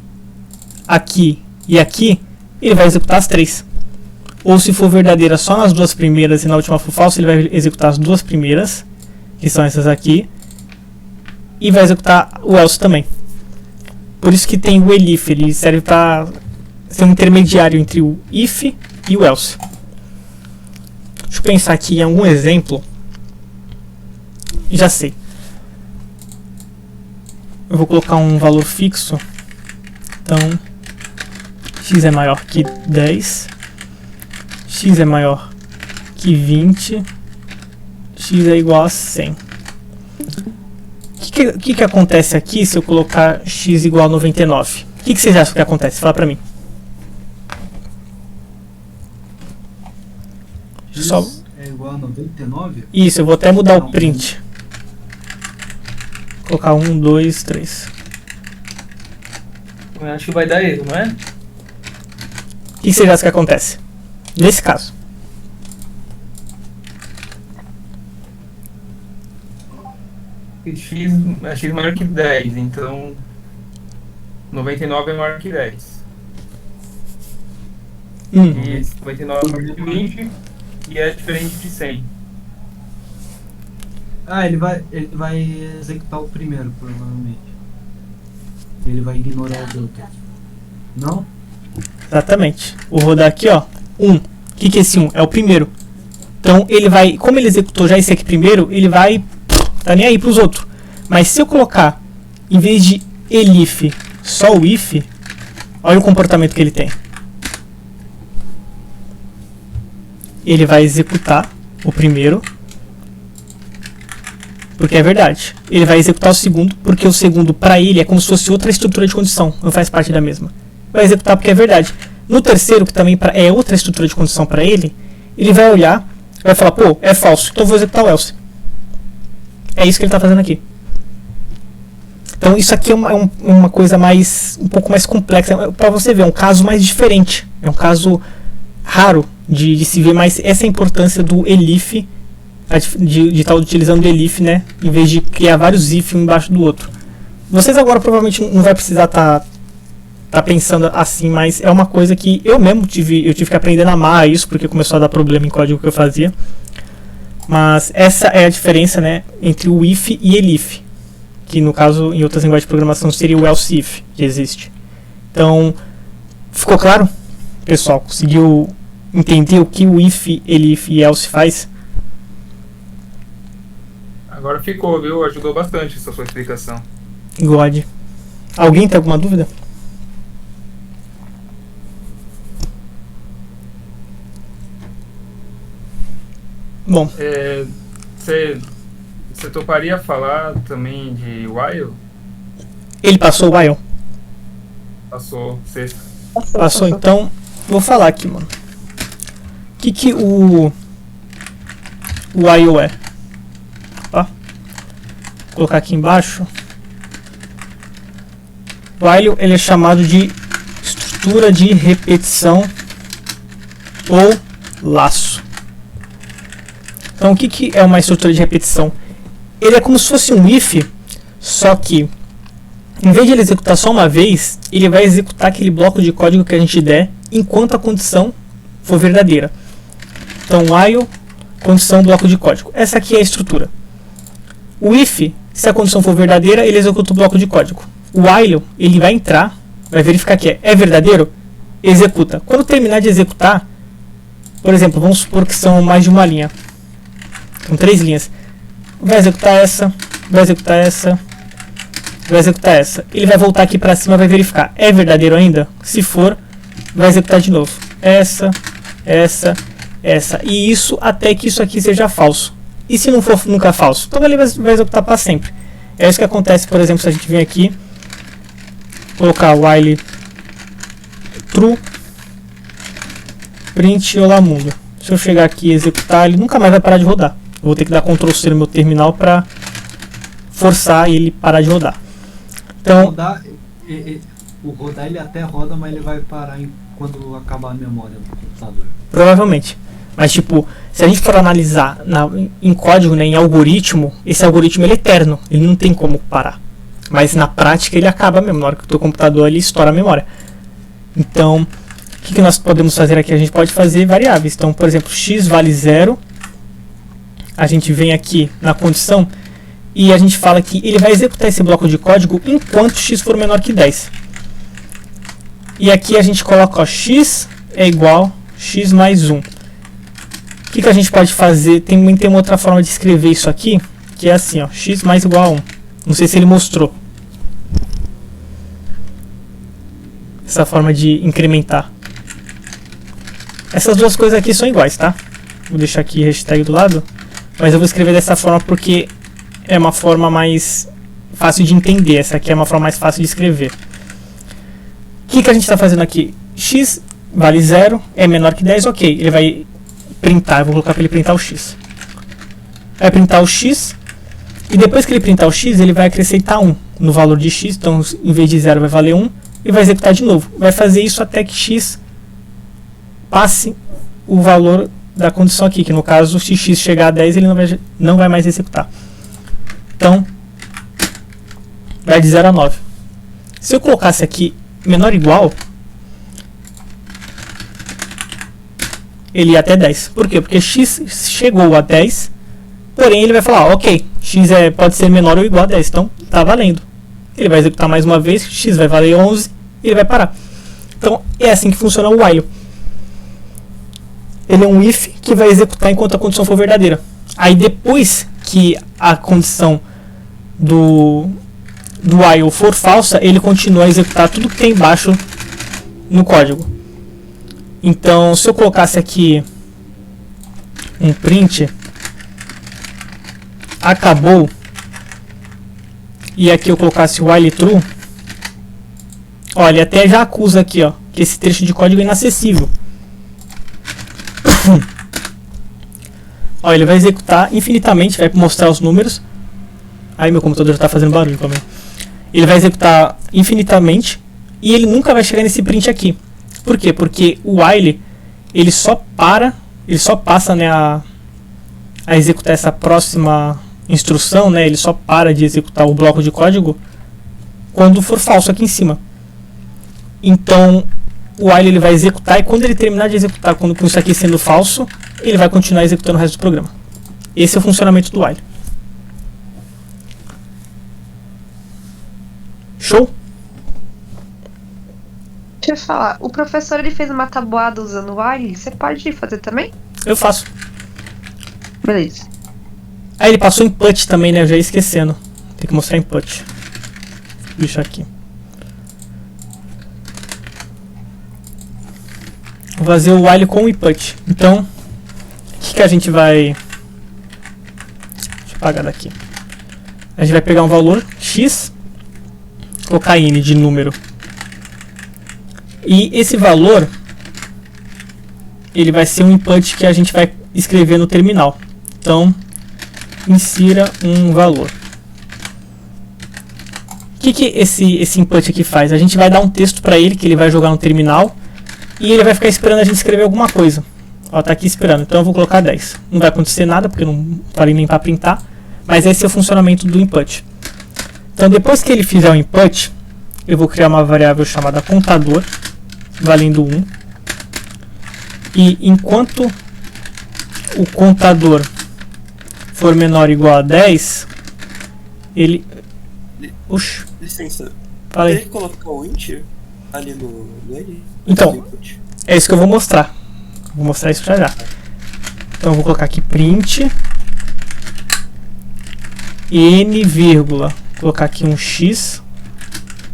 aqui e aqui, ele vai executar as três. Ou se for verdadeira só nas duas primeiras e na última for falsa, ele vai executar as duas primeiras, que são essas aqui, e vai executar o else também. Por isso que tem o elif, ele serve para ser um intermediário entre o if e o else. Deixa eu pensar aqui em algum exemplo. Já sei. Eu vou colocar um valor fixo. Então, x é maior que 10, x é maior que 20, x é igual a 100. O que acontece aqui se eu colocar x igual a 99? O que vocês acham que acontece? Fala pra mim. Só... é igual a 99? Isso, eu vou até mudar o print. Vou colocar 1, 2, 3. Eu acho que vai dar erro, não é? O que você acha que acontece? Nesse caso. X é X maior que 10, então 99 é maior que 10. E 99 é maior que 20 e é diferente de 100. Ah, ele vai executar o primeiro, provavelmente. Ele vai ignorar os outros. Não? Exatamente. Vou rodar aqui, ó. 1. O que é esse 1? É o primeiro. Então ele vai, como ele executou já esse aqui primeiro, ele vai, tá nem aí pros outros. Mas se eu colocar, em vez de elif, só o if, olha o comportamento que ele tem. Ele vai executar o primeiro, porque é verdade. Ele vai executar o segundo, porque o segundo para ele é como se fosse outra estrutura de condição, não faz parte da mesma. Vai executar porque é verdade. No terceiro, que também é outra estrutura de condição para ele, ele vai olhar, vai falar, pô, é falso, então eu vou executar o else. É isso que ele está fazendo aqui. Então isso aqui é uma coisa um pouco mais complexa, para você ver, é um caso mais diferente, é um caso raro de se ver mais essa importância do elif, de estar utilizando o elif, né, em vez de criar vários if um embaixo do outro. Vocês agora provavelmente não vai precisar estar pensando assim, mas é uma coisa que eu mesmo tive que aprender a amar isso, porque começou a dar problema em código que eu fazia. Mas essa é a diferença, né, entre o if e elif, que no caso em outras linguagens de programação seria o else if que existe. Então, ficou claro? Pessoal, conseguiu entender o que o if, elif e else faz? Agora ficou, viu? Ajudou bastante essa sua explicação. God. Alguém tem alguma dúvida? Bom, Você toparia falar também de while? ele passou o while? Passou sexta. Passou, então vou falar aqui, mano. O que o while é? Ó, vou colocar aqui embaixo. While ele é chamado de estrutura de repetição ou laço. Então o que é uma estrutura de repetição? Ele é como se fosse um if, só que em vez de ele executar só uma vez, ele vai executar aquele bloco de código que a gente der enquanto a condição for verdadeira. Então while, condição, bloco de código. Essa aqui é a estrutura. O if, se a condição for verdadeira, ele executa o bloco de código. O while, ele vai entrar, vai verificar que é verdadeiro, executa. Quando terminar de executar, por exemplo, vamos supor que são mais de uma linha. São 3 linhas. Vai executar essa, vai executar essa, vai executar essa. Ele vai voltar aqui para cima e vai verificar. É verdadeiro ainda? Se for, vai executar de novo. Essa, essa, essa. E isso até que isso aqui seja falso. E se não for nunca falso? Então ele vai executar para sempre. É isso que acontece, por exemplo, se a gente vem aqui, colocar while true, print olá mundo. Se eu chegar aqui e executar, ele nunca mais vai parar de rodar. Eu vou ter que dar Ctrl C no meu terminal para forçar ele parar de rodar. Então, O rodar ele até roda, mas ele vai parar quando acabar a memória do computador. Provavelmente. Mas tipo, se a gente for analisar em código, né, em algoritmo, esse algoritmo ele é eterno, ele não tem como parar. Mas na prática ele acaba mesmo, na hora que o teu computador ele estoura a memória. Então, o que nós podemos fazer aqui? A gente pode fazer variáveis. Então, por exemplo, x vale 0. A gente vem aqui na condição e a gente fala que ele vai executar esse bloco de código enquanto x for menor que 10. E aqui a gente coloca, ó, x é igual x mais 1. O que a gente pode fazer? Tem uma outra forma de escrever isso aqui, que é assim, ó, x mais igual a 1. Não sei se ele mostrou essa forma de incrementar. Essas duas coisas aqui são iguais, tá? Vou deixar aqui hashtag do lado. Mas eu vou escrever dessa forma porque é uma forma mais fácil de entender. Essa aqui é uma forma mais fácil de escrever. O que a gente está fazendo aqui? X vale 0, é menor que 10, ok. Ele vai printar. Eu vou colocar para ele printar o x. Vai printar o x. E depois que ele printar o x, ele vai acrescentar 1 no valor de x. Então, em vez de 0, vai valer 1. E vai executar de novo. Vai fazer isso até que x passe o valor da condição aqui. Que no caso, se x chegar a 10, ele não vai mais executar. Então, vai de 0 a 9. Se eu colocasse aqui menor ou igual, ele ia até 10. Por quê? Porque x chegou a 10, porém ele vai falar, ok, x pode ser menor ou igual a 10, então tá valendo. Ele vai executar mais uma vez, x vai valer 11 e ele vai parar. Então é assim que funciona o while. Ele é um if que vai executar enquanto a condição for verdadeira. Aí depois que a condição do while for falsa, ele continua a executar tudo que tem embaixo no código. Então, se eu colocasse aqui um print, acabou, e aqui eu colocasse while true, olha, ele até já acusa aqui, ó, que esse trecho de código é inacessível. Ó, ele vai executar infinitamente, vai mostrar os números. Aí meu computador está fazendo barulho também. Ele vai executar infinitamente e ele nunca vai chegar nesse print aqui. Por quê? Porque o while ele só passa, né, a executar essa próxima instrução, né? Ele só para de executar o bloco de código quando for falso aqui em cima. Então o while ele vai executar e quando ele terminar de executar, quando com isso aqui sendo falso, ele vai continuar executando o resto do programa. Esse é o funcionamento do while. Show? Deixa eu falar, o professor ele fez uma tabuada usando o while, você pode fazer também? Eu faço. Beleza. Aí ele passou input também, né? Eu já ia esquecendo. Tem que mostrar input. Vou deixar aqui. Vou fazer o while com o input. Então, o que a gente vai... Deixa eu apagar daqui. A gente vai pegar um valor x, colocar n de número. E esse valor, ele vai ser um input que a gente vai escrever no terminal. Então, insira um valor. O que esse input aqui faz? A gente vai dar um texto para ele, que ele vai jogar no terminal, e ele vai ficar esperando a gente escrever alguma coisa. Ó, tá aqui esperando, então eu vou colocar 10. Não vai acontecer nada, porque eu não falei nem para printar, mas esse é o funcionamento do input. Então, depois que ele fizer o input, eu vou criar uma variável chamada contador, valendo 1. E enquanto o contador for menor ou igual a 10, ele... Oxi. Licença. Fala aí. Ele colocou o int ali no N? Então, é isso que eu vou mostrar. Vou mostrar isso já. Então eu vou colocar aqui print n, vírgula. Vou colocar aqui um x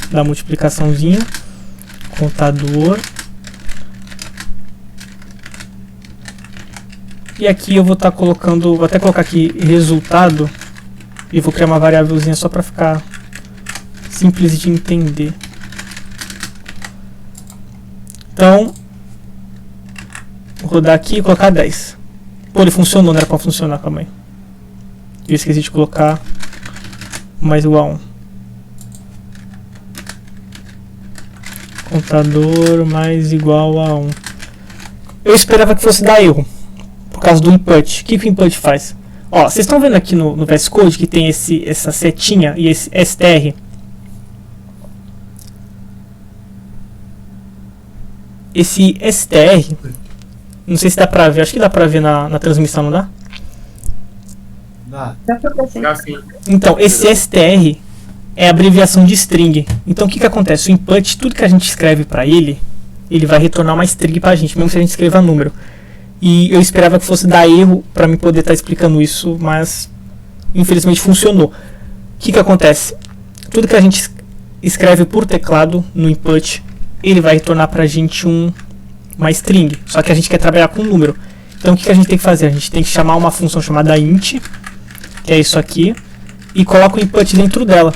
da multiplicaçãozinha, contador, e aqui eu vou estar colocando, vou até colocar aqui resultado e vou criar uma variávelzinha só para ficar simples de entender. Então, vou rodar aqui e colocar 10. Pô, ele funcionou, não era para funcionar, calma aí. Eu esqueci de colocar mais igual a 1. Contador mais igual a 1. Eu esperava que fosse dar erro, por causa do input. O que o input faz? Ó, vocês estão vendo aqui no VS Code que tem essa setinha e esse str. Esse str, não sei se dá pra ver, acho que dá pra ver na transmissão, não dá? Dá. Assim. Então, esse str é a abreviação de string. Então, o que acontece? O input, tudo que a gente escreve para ele, ele vai retornar uma string para a gente, mesmo se a gente escreva número. E eu esperava que fosse dar erro para mim poder estar explicando isso, mas infelizmente funcionou. O que acontece? Tudo que a gente escreve por teclado no input, ele vai retornar para a gente uma string. Só que a gente quer trabalhar com número. Então, o que a gente tem que fazer? A gente tem que chamar uma função chamada int, que é isso aqui, e coloca o input dentro dela.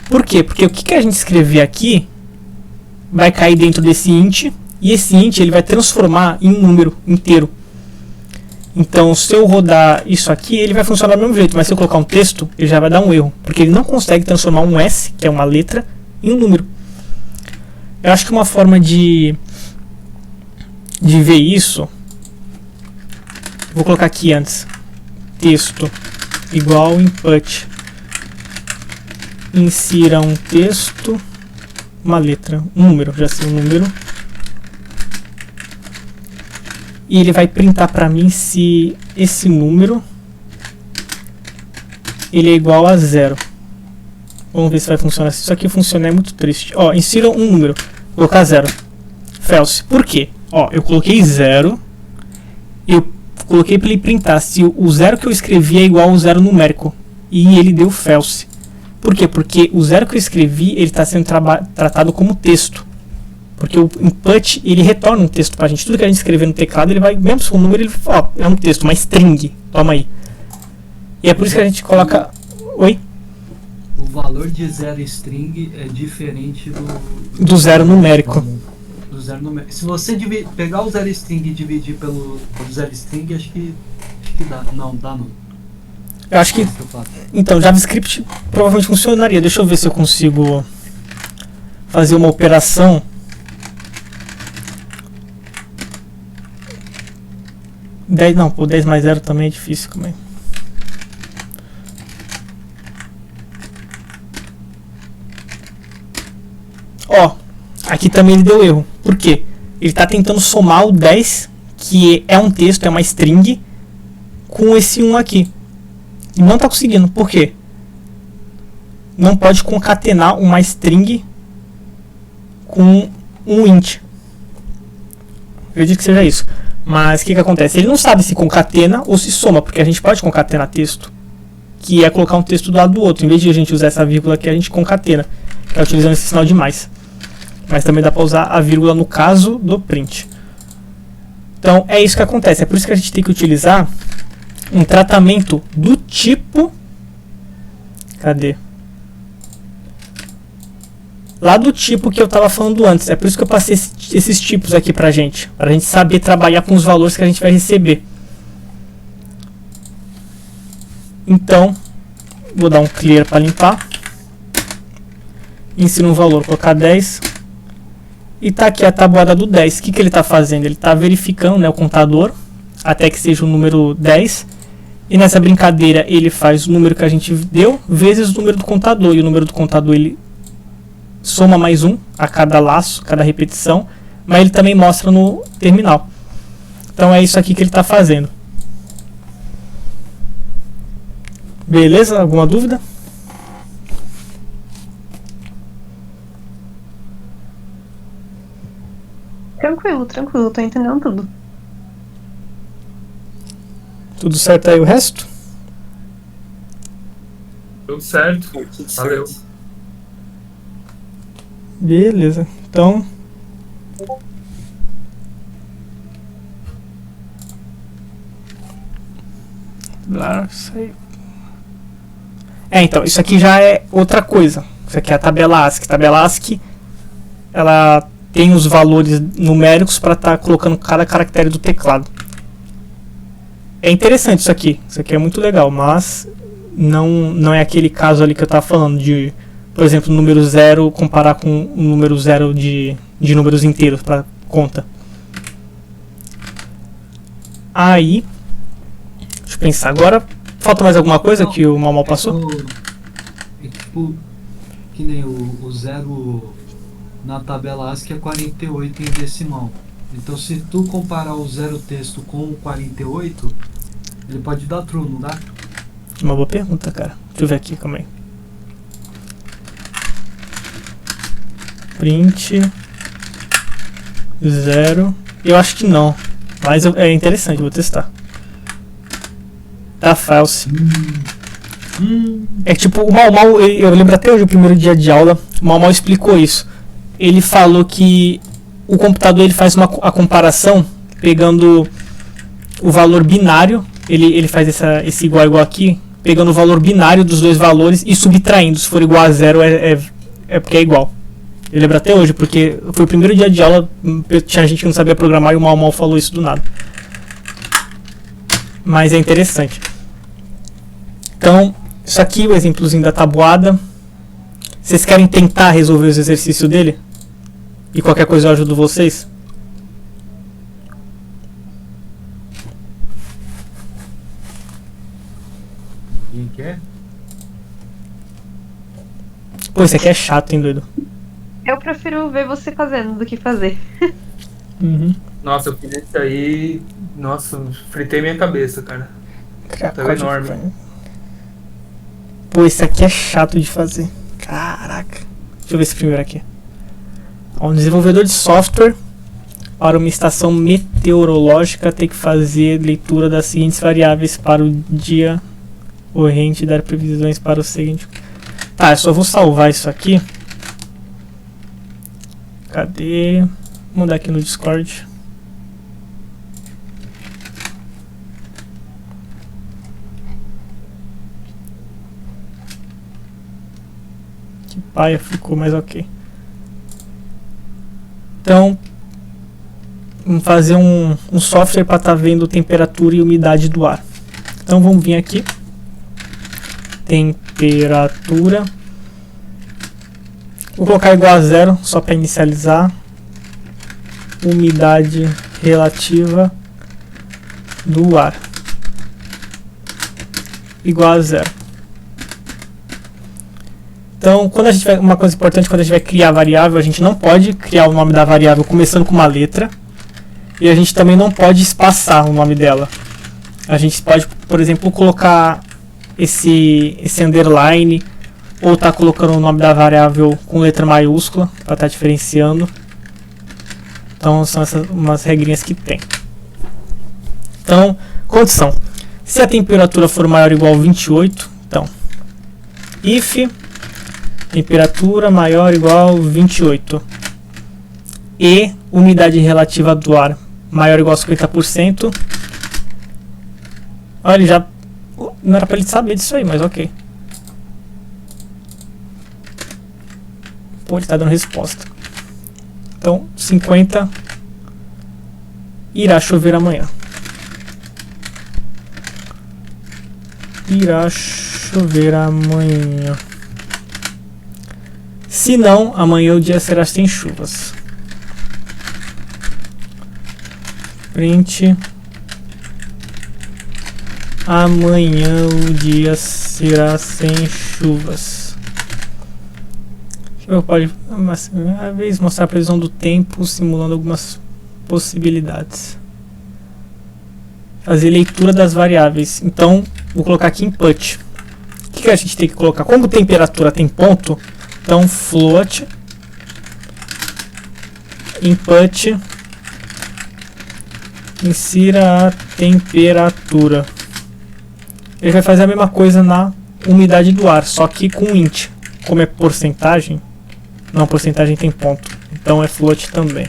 Por quê? Porque o que a gente escrever aqui vai cair dentro desse int, e esse int ele vai transformar em um número inteiro. Então, se eu rodar isso aqui, ele vai funcionar do mesmo jeito, mas se eu colocar um texto, ele já vai dar um erro, porque ele não consegue transformar um S, que é uma letra, em um número. Eu acho que uma forma de ver isso, vou colocar aqui antes, texto igual input, insira um texto, uma letra, um número, já sei um número, e ele vai printar para mim se esse número ele é igual a 0. Vamos ver se vai funcionar. Se isso aqui funcionar é muito triste. Ó, insira um número, vou colocar 0. False. Por quê? Ó, eu coloquei 0, eu coloquei para ele printar se o 0 que eu escrevi é igual ao 0 numérico, e ele deu false. Por quê? Porque o 0 que eu escrevi ele está sendo tratado como texto. Porque o input, ele retorna um texto pra gente. Tudo que a gente escrever no teclado, ele vai, mesmo se for um número, ele fala, ó, é um texto, uma string, toma aí. E é por isso que a gente coloca... Oi? O valor de 0 string é diferente Do 0 numérico. Do 0 numérico. Se você pegar o 0 string e dividir pelo 0 string, acho que dá. Não, dá não. Eu acho que... Então, JavaScript provavelmente funcionaria. Deixa eu ver se eu consigo fazer uma operação... 10 não, pô, 10 mais 0 também é difícil também. Ó, aqui também ele deu erro. Por quê? Ele está tentando somar o 10, que é um texto, é uma string, com esse 1 aqui. E não está conseguindo. Por quê? Não pode concatenar uma string com um int. Eu acredito que seja isso. Mas o que acontece? Ele não sabe se concatena ou se soma, porque a gente pode concatenar texto, que é colocar um texto do lado do outro. Em vez de a gente usar essa vírgula aqui, a gente concatena, que é utilizando esse sinal de mais. Mas também dá para usar a vírgula no caso do print. Então é isso que acontece. É por isso que a gente tem que utilizar um tratamento do tipo... Cadê? Lá do tipo que eu estava falando antes. É por isso que eu passei esses tipos aqui pra gente saber trabalhar com os valores que a gente vai receber. Então, vou dar um clear para limpar. Insiro um valor, colocar 10. E tá aqui a tabuada do 10. O que ele está fazendo? Ele está verificando, né, o contador até que seja o número 10. E nessa brincadeira ele faz o número que a gente deu vezes o número do contador. E o número do contador ele soma mais 1 a cada laço, cada repetição, mas ele também mostra no terminal. Então é isso aqui que ele está fazendo. Beleza? Alguma dúvida? Tranquilo, tranquilo, tô entendendo tudo. Tudo certo aí o resto? Tudo certo. Tudo Valeu. certo. Beleza. Então... Lá, isso aí. Então, isso aqui já é outra coisa. Isso aqui é a tabela ASCII. A tabela ASCII, ela tem os valores numéricos para estar colocando cada caractere do teclado. É interessante isso aqui. Isso aqui é muito legal, mas não é aquele caso ali que eu estava falando de, por exemplo, o número 0 comparar com o número 0 de números inteiros para conta. Aí, deixa eu pensar. Agora, falta mais alguma coisa que o Mal passou? É tipo, que nem o 0 na tabela ASCII é 48 em decimal. Então se tu comparar o 0 texto com o 48, ele pode dar true, não dá? Uma boa pergunta, cara. Deixa eu ver aqui, calma aí. Print 0. Eu acho que não. Mas é interessante, vou testar. Tá false. É tipo, o Mal, eu lembro até hoje, o primeiro dia de aula, o Mal explicou isso. Ele falou que o computador ele faz a comparação pegando o valor binário, ele faz esse igual aqui, pegando o valor binário dos dois valores e subtraindo. Se for igual a 0 é porque é igual. Eu lembro até hoje, porque foi o primeiro dia de aula, tinha gente que não sabia programar e o Mal falou isso do nada. mas é interessante. Então, isso aqui é o exemplozinho da tabuada. Vocês querem tentar resolver os exercícios dele? E qualquer coisa eu ajudo vocês? Quem quer? Pô, isso aqui é chato, hein, doido? Eu prefiro ver você fazendo do que fazer. Uhum. Nossa, eu fiz isso aí. Nossa, fritei minha cabeça, cara. Tá enorme. Pô, esse aqui é chato de fazer. Caraca. Deixa eu ver esse primeiro aqui. Um desenvolvedor de software para uma estação meteorológica tem que fazer leitura das seguintes variáveis para o dia corrente e dar previsões para o seguinte. Tá, eu só vou salvar isso aqui. Cadê? Vou mandar aqui no Discord. Que paia ficou, mas ok. Então, vamos fazer um software para estar vendo temperatura e umidade do ar. Então vamos vir aqui. Temperatura. Vou colocar igual a 0 só para inicializar. Umidade relativa do ar igual a 0. Então, quando a gente vai, uma coisa importante, quando a gente vai criar a variável, a gente não pode criar o nome da variável começando com uma letra, e a gente também não pode espaçar o nome dela. A gente pode, por exemplo, colocar esse underline, ou tá colocando o nome da variável com letra maiúscula para estar diferenciando. Então são essas umas regrinhas que tem. Então, condição: se a temperatura for maior ou igual a 28, então if temperatura maior ou igual a 28 e umidade relativa do ar maior ou igual a 50%. Olha, ele já não era para ele saber disso aí, mas ok. Pô, ele tá dando resposta. Então, 50, irá chover amanhã. Irá chover amanhã. Se não, amanhã o dia será sem chuvas. Print. Amanhã o dia será sem chuvas. Eu pode uma vez mostrar a previsão do tempo simulando algumas possibilidades. Fazer leitura das variáveis. Então, vou colocar aqui input. O que a gente tem que colocar? Como temperatura tem ponto, então float input, insira a temperatura. Ele vai fazer a mesma coisa na umidade do ar, só que com int. Como é porcentagem, não, porcentagem tem ponto, então é float também.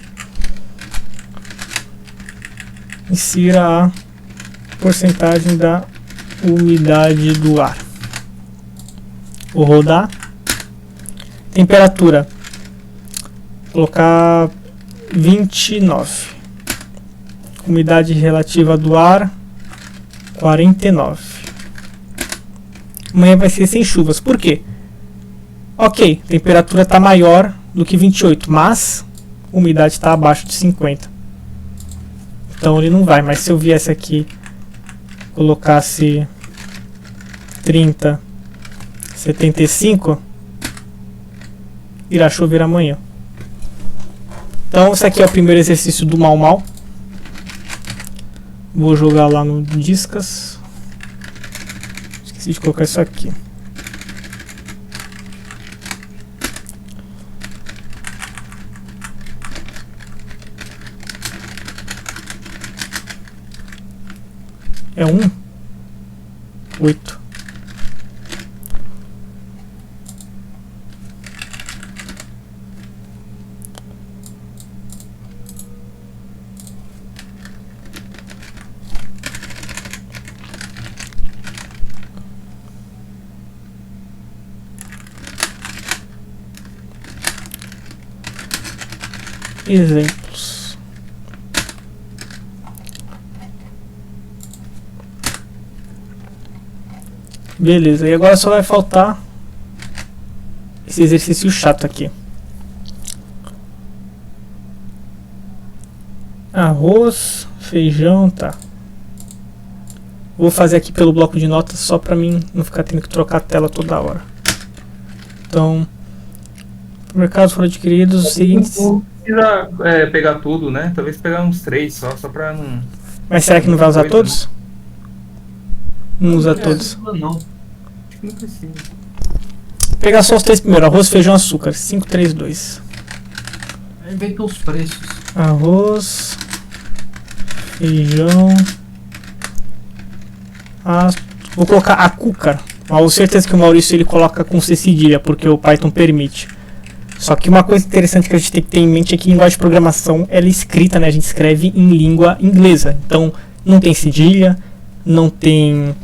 Insira a porcentagem da umidade do ar. Vou rodar. Temperatura. Vou colocar 29. Umidade relativa do ar 49. Amanhã vai ser sem chuvas. Por quê? Ok, temperatura está maior do que 28, mas umidade está abaixo de 50. Então ele não vai, mas se eu viesse aqui, colocasse 30, 75, irá chover amanhã. Então esse aqui é o primeiro exercício do mal. Vou jogar lá no Discas. Esqueci de colocar isso aqui. É 8. Exemplos. Beleza, e agora só vai faltar esse exercício chato aqui. Arroz, feijão, tá. Vou fazer aqui pelo bloco de notas só pra mim não ficar tendo que trocar a tela toda hora. Então, mercados foram adquiridos os seguintes. Não precisa pegar tudo, né? Talvez pegar uns 3 só pra não... Mas será que não vai usar todos? Não usa todos. Não. Acho que não precisa. Pegar só os 3 primeiro. Arroz, feijão, açúcar. 5, 3, 2. Aí inventou os preços. Arroz, feijão, vou colocar açúcar. Mas com certeza que o Maurício ele coloca com C cedilha, porque o Python permite. Só que uma coisa interessante que a gente tem que ter em mente é que a linguagem de programação ela é escrita, né? A gente escreve em língua inglesa. Então não tem cedilha, não tem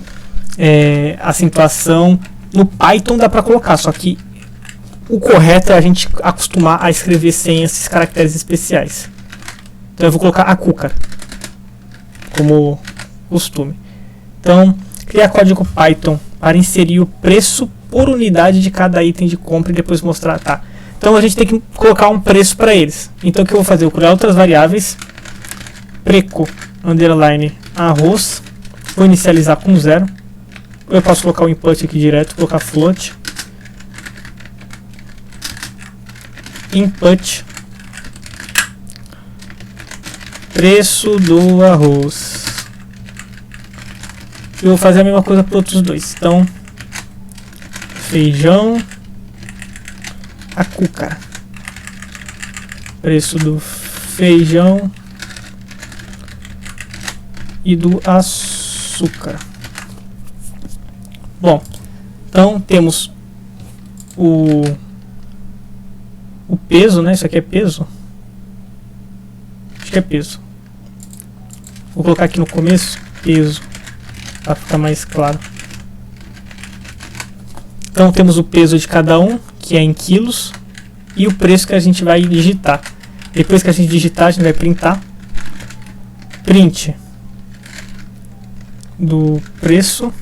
acentuação. No Python dá pra colocar, só que o correto é a gente acostumar a escrever sem esses caracteres especiais. Então eu vou colocar açúcar como costume. Então, criar código Python para inserir o preço por unidade de cada item de compra e depois mostrar, tá. Então a gente tem que colocar um preço para eles. Então o que eu vou fazer? Eu vou criar outras variáveis. Preco, underline, arroz. Vou inicializar com 0. Eu posso colocar o input aqui direto, colocar float. Input. Preço do arroz. Eu vou fazer a mesma coisa para outros dois. Então, feijão, açúcar. Preço do feijão e do açúcar. Bom, então temos o peso, né? Isso aqui é peso. Acho que é peso. Vou colocar aqui no começo peso, para ficar mais claro. Então temos o peso de cada um, que é em quilos, e o preço que a gente vai digitar. Depois que a gente digitar, a gente vai printar. Print do preço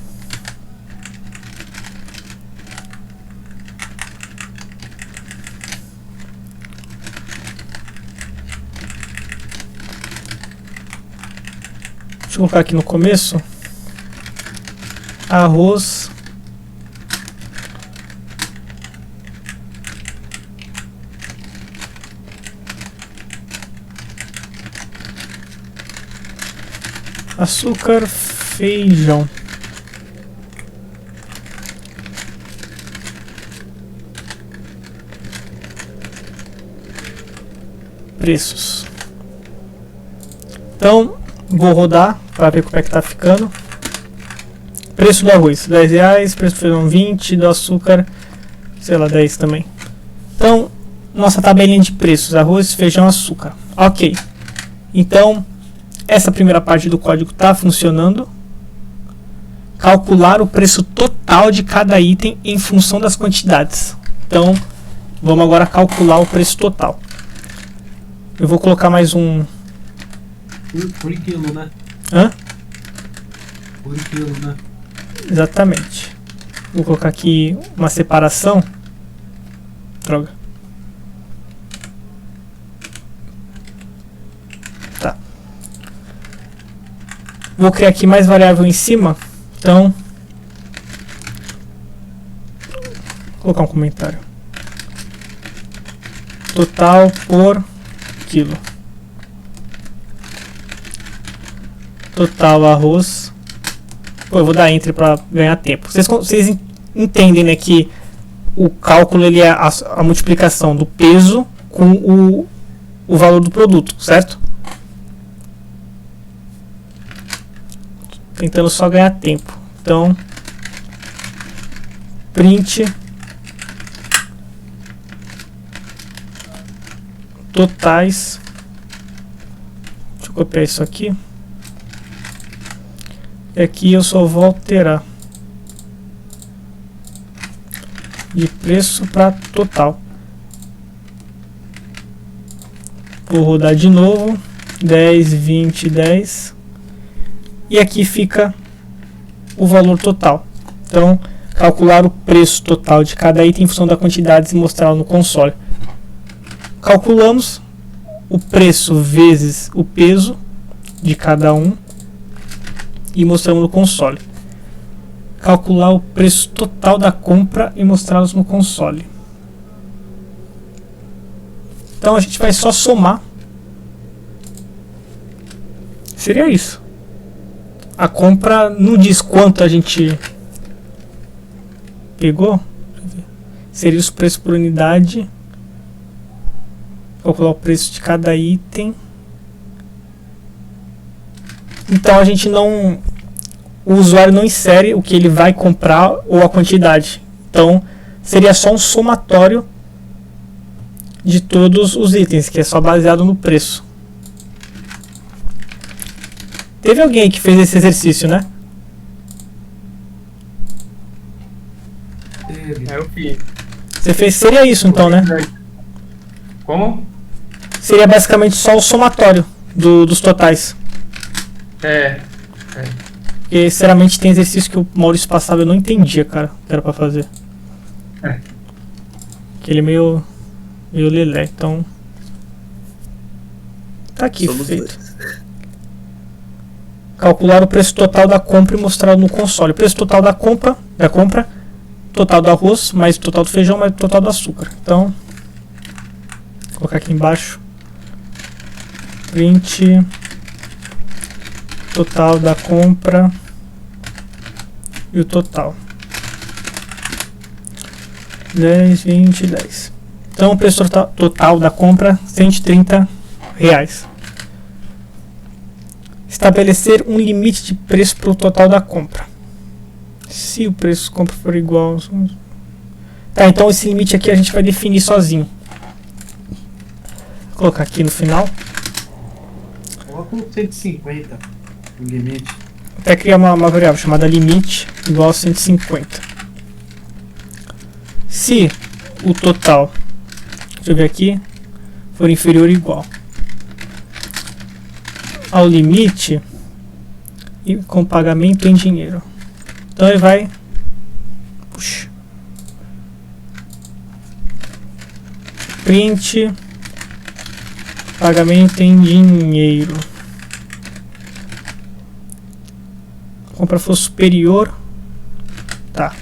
deixa eu colocar aqui no começo arroz açúcar, feijão. Preços. Então, vou rodar para ver como é que tá ficando. Preço do arroz, R$10, preço do feijão 20, do açúcar, sei lá, 10 também. Então, nossa tabelinha de preços, arroz, feijão, açúcar. Ok. Então, essa primeira parte do código está funcionando. Calcular o preço total de cada item em função das quantidades. Então, vamos agora calcular o preço total. Eu vou colocar mais um... Por quilo, né? Hã? Por quilo, né? Exatamente. Vou colocar aqui uma separação. Droga. Tá. Vou criar aqui mais variável em cima. Então, vou colocar um comentário. Total por quilo. Total arroz. Pô, eu vou dar enter para ganhar tempo. Vocês entendem, né, que o cálculo ele é a multiplicação do peso com o valor do produto, certo? Tentando só ganhar tempo. Então, print totais. Deixa eu copiar isso aqui. E aqui eu só vou alterar de preço para total. Vou rodar de novo. 10, 20, 10. E aqui fica o valor total. Então, calcular o preço total de cada item em função da quantidade e mostrá-lo no console. Calculamos o preço vezes o peso de cada um e mostramos no console. Calcular o preço total da compra e mostrá-los no console. Então a gente vai só somar. Seria isso. A compra não diz quanto a gente pegou. Seria os preços por unidade. Calcular o preço de cada item. Então a gente não... O usuário não insere o que ele vai comprar ou a quantidade. Então seria só um somatório de todos os itens, que é só baseado no preço. Teve alguém que fez esse exercício, né? Teve. Eu fiz. Você fez, seria isso então, né? Como? Seria basicamente só o somatório dos totais. É. Porque, sinceramente, tem exercício que o Maurício passava eu não entendia, cara, o que era pra fazer. É. Que ele é meio lelé, então... Tá aqui, Somos feito. dois. Calcular o preço total da compra e mostrar no console. O preço total da compra, total do arroz, mais o total do feijão, mais o total do açúcar. Então, vou colocar aqui embaixo. Print total da compra e o total. 10, 20, 10. Então, o preço total da compra, R$130. Estabelecer um limite de preço para o total da compra. Se o preço de compra for igual... Tá, então esse limite aqui a gente vai definir sozinho. Vou colocar aqui no final. Coloca um 150 no limite. Até criar uma variável chamada limite igual a 150. Se o total, deixa eu ver aqui, for inferior ou igual ao limite e com pagamento em dinheiro, então ele vai print pagamento em dinheiro. A compra for superior, tá,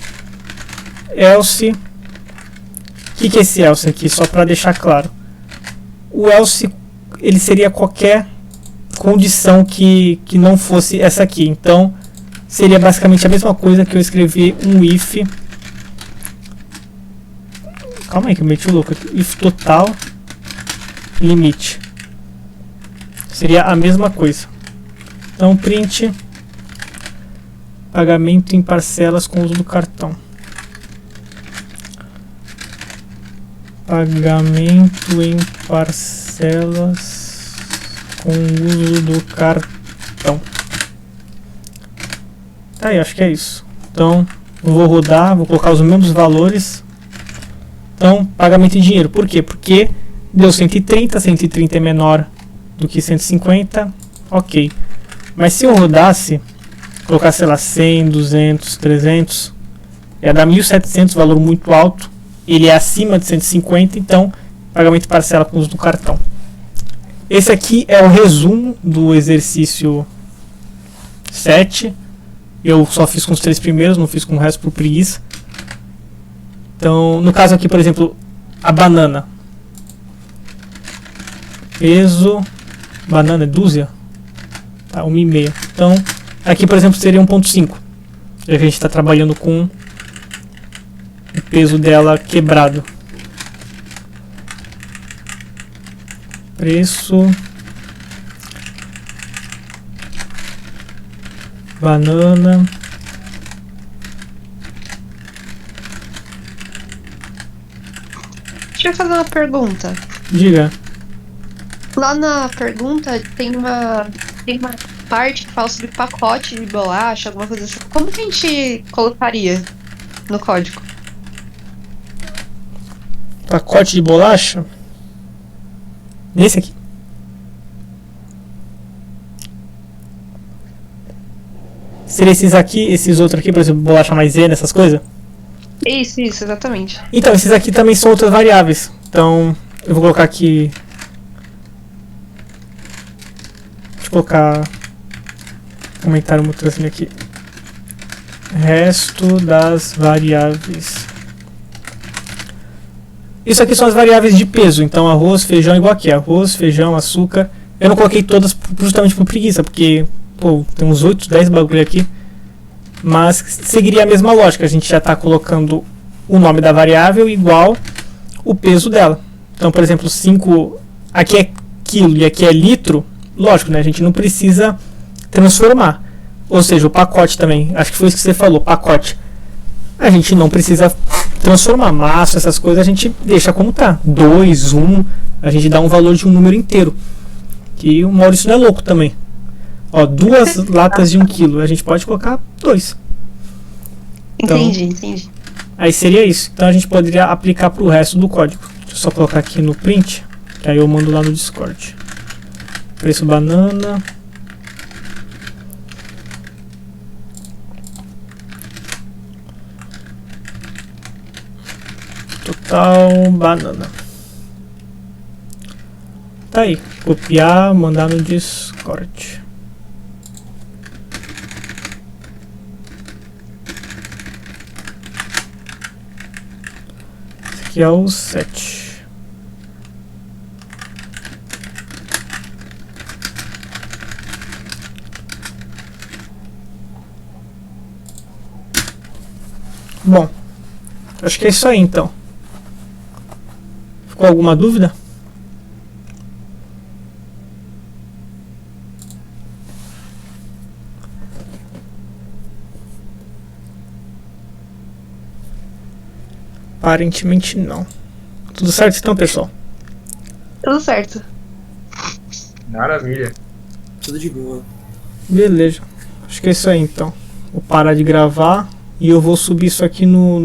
else. O que é esse else aqui? Só para deixar claro, o else ele seria qualquer condição que não fosse essa aqui. Então seria basicamente a mesma coisa que eu escrevi um if. Calma aí que eu meti o louco aqui. If total limite. Seria a mesma coisa. Então print pagamento em parcelas com uso do cartão. Pagamento em parcelas com uso do cartão. Tá aí, acho que é isso. Então, eu vou rodar, vou colocar os mesmos valores. Então, pagamento em dinheiro. Por quê? Porque deu 130, 130 é menor do que 150, ok. Mas se eu rodasse, colocar, sei lá, 100, 200, 300, ia dar 1.700, valor muito alto. Ele é acima de 150, então, pagamento em parcela com uso do cartão. Esse aqui é o resumo do exercício 7. Eu só fiz com os 3 primeiros, não fiz com o resto por preguiça. Então, no caso aqui, por exemplo, a banana. Peso. Banana é dúzia? Tá, 1,5. Então, aqui, por exemplo, seria 1,5. A gente está trabalhando com o peso dela quebrado. Preço banana Deixa eu fazer uma pergunta. diga. Lá na pergunta tem uma parte que fala sobre pacote de bolacha, alguma coisa assim. Como que a gente colocaria no código? Pacote de bolacha. Nesse aqui. Seria esses aqui, esses outros aqui, por exemplo, bolacha maisena, essas coisas? Isso, exatamente. Então, esses aqui também são outras variáveis. Então, eu vou colocar aqui... Deixa eu colocar... Comentário mutando aqui. Resto das variáveis. Isso aqui são as variáveis de peso. Então, arroz, feijão, igual aqui. Arroz, feijão, açúcar. Eu não coloquei todas justamente por preguiça, porque... Pô, tem uns 8, 10 bagulho aqui. Mas seguiria a mesma lógica. A gente já está colocando o nome da variável igual o peso dela. Então, por exemplo, 5... Aqui é quilo e aqui é litro. Lógico, né? A gente não precisa transformar. Ou seja, o pacote também. Acho que foi isso que você falou, pacote. A gente não precisa transformar massa, essas coisas. A gente deixa como tá. 2, 1. A gente dá um valor de um número inteiro. Que o Maurício não é louco também. Ó, 2 latas de 1 quilo. A gente pode colocar 2. Então, Entendi. aí seria isso. Então a gente poderia aplicar para o resto do código. Deixa eu só colocar aqui no print. Que aí eu mando lá no Discord. Preço banana. Total banana. Tá aí. Copiar, mandar no Discord. Esse aqui é o 7. Bom, acho que é isso aí então. Ficou alguma dúvida? Aparentemente não. Tudo certo então, pessoal? Tudo certo. Maravilha. Tudo de boa. Beleza. Acho que é isso aí então. Vou parar de gravar e eu vou subir isso aqui no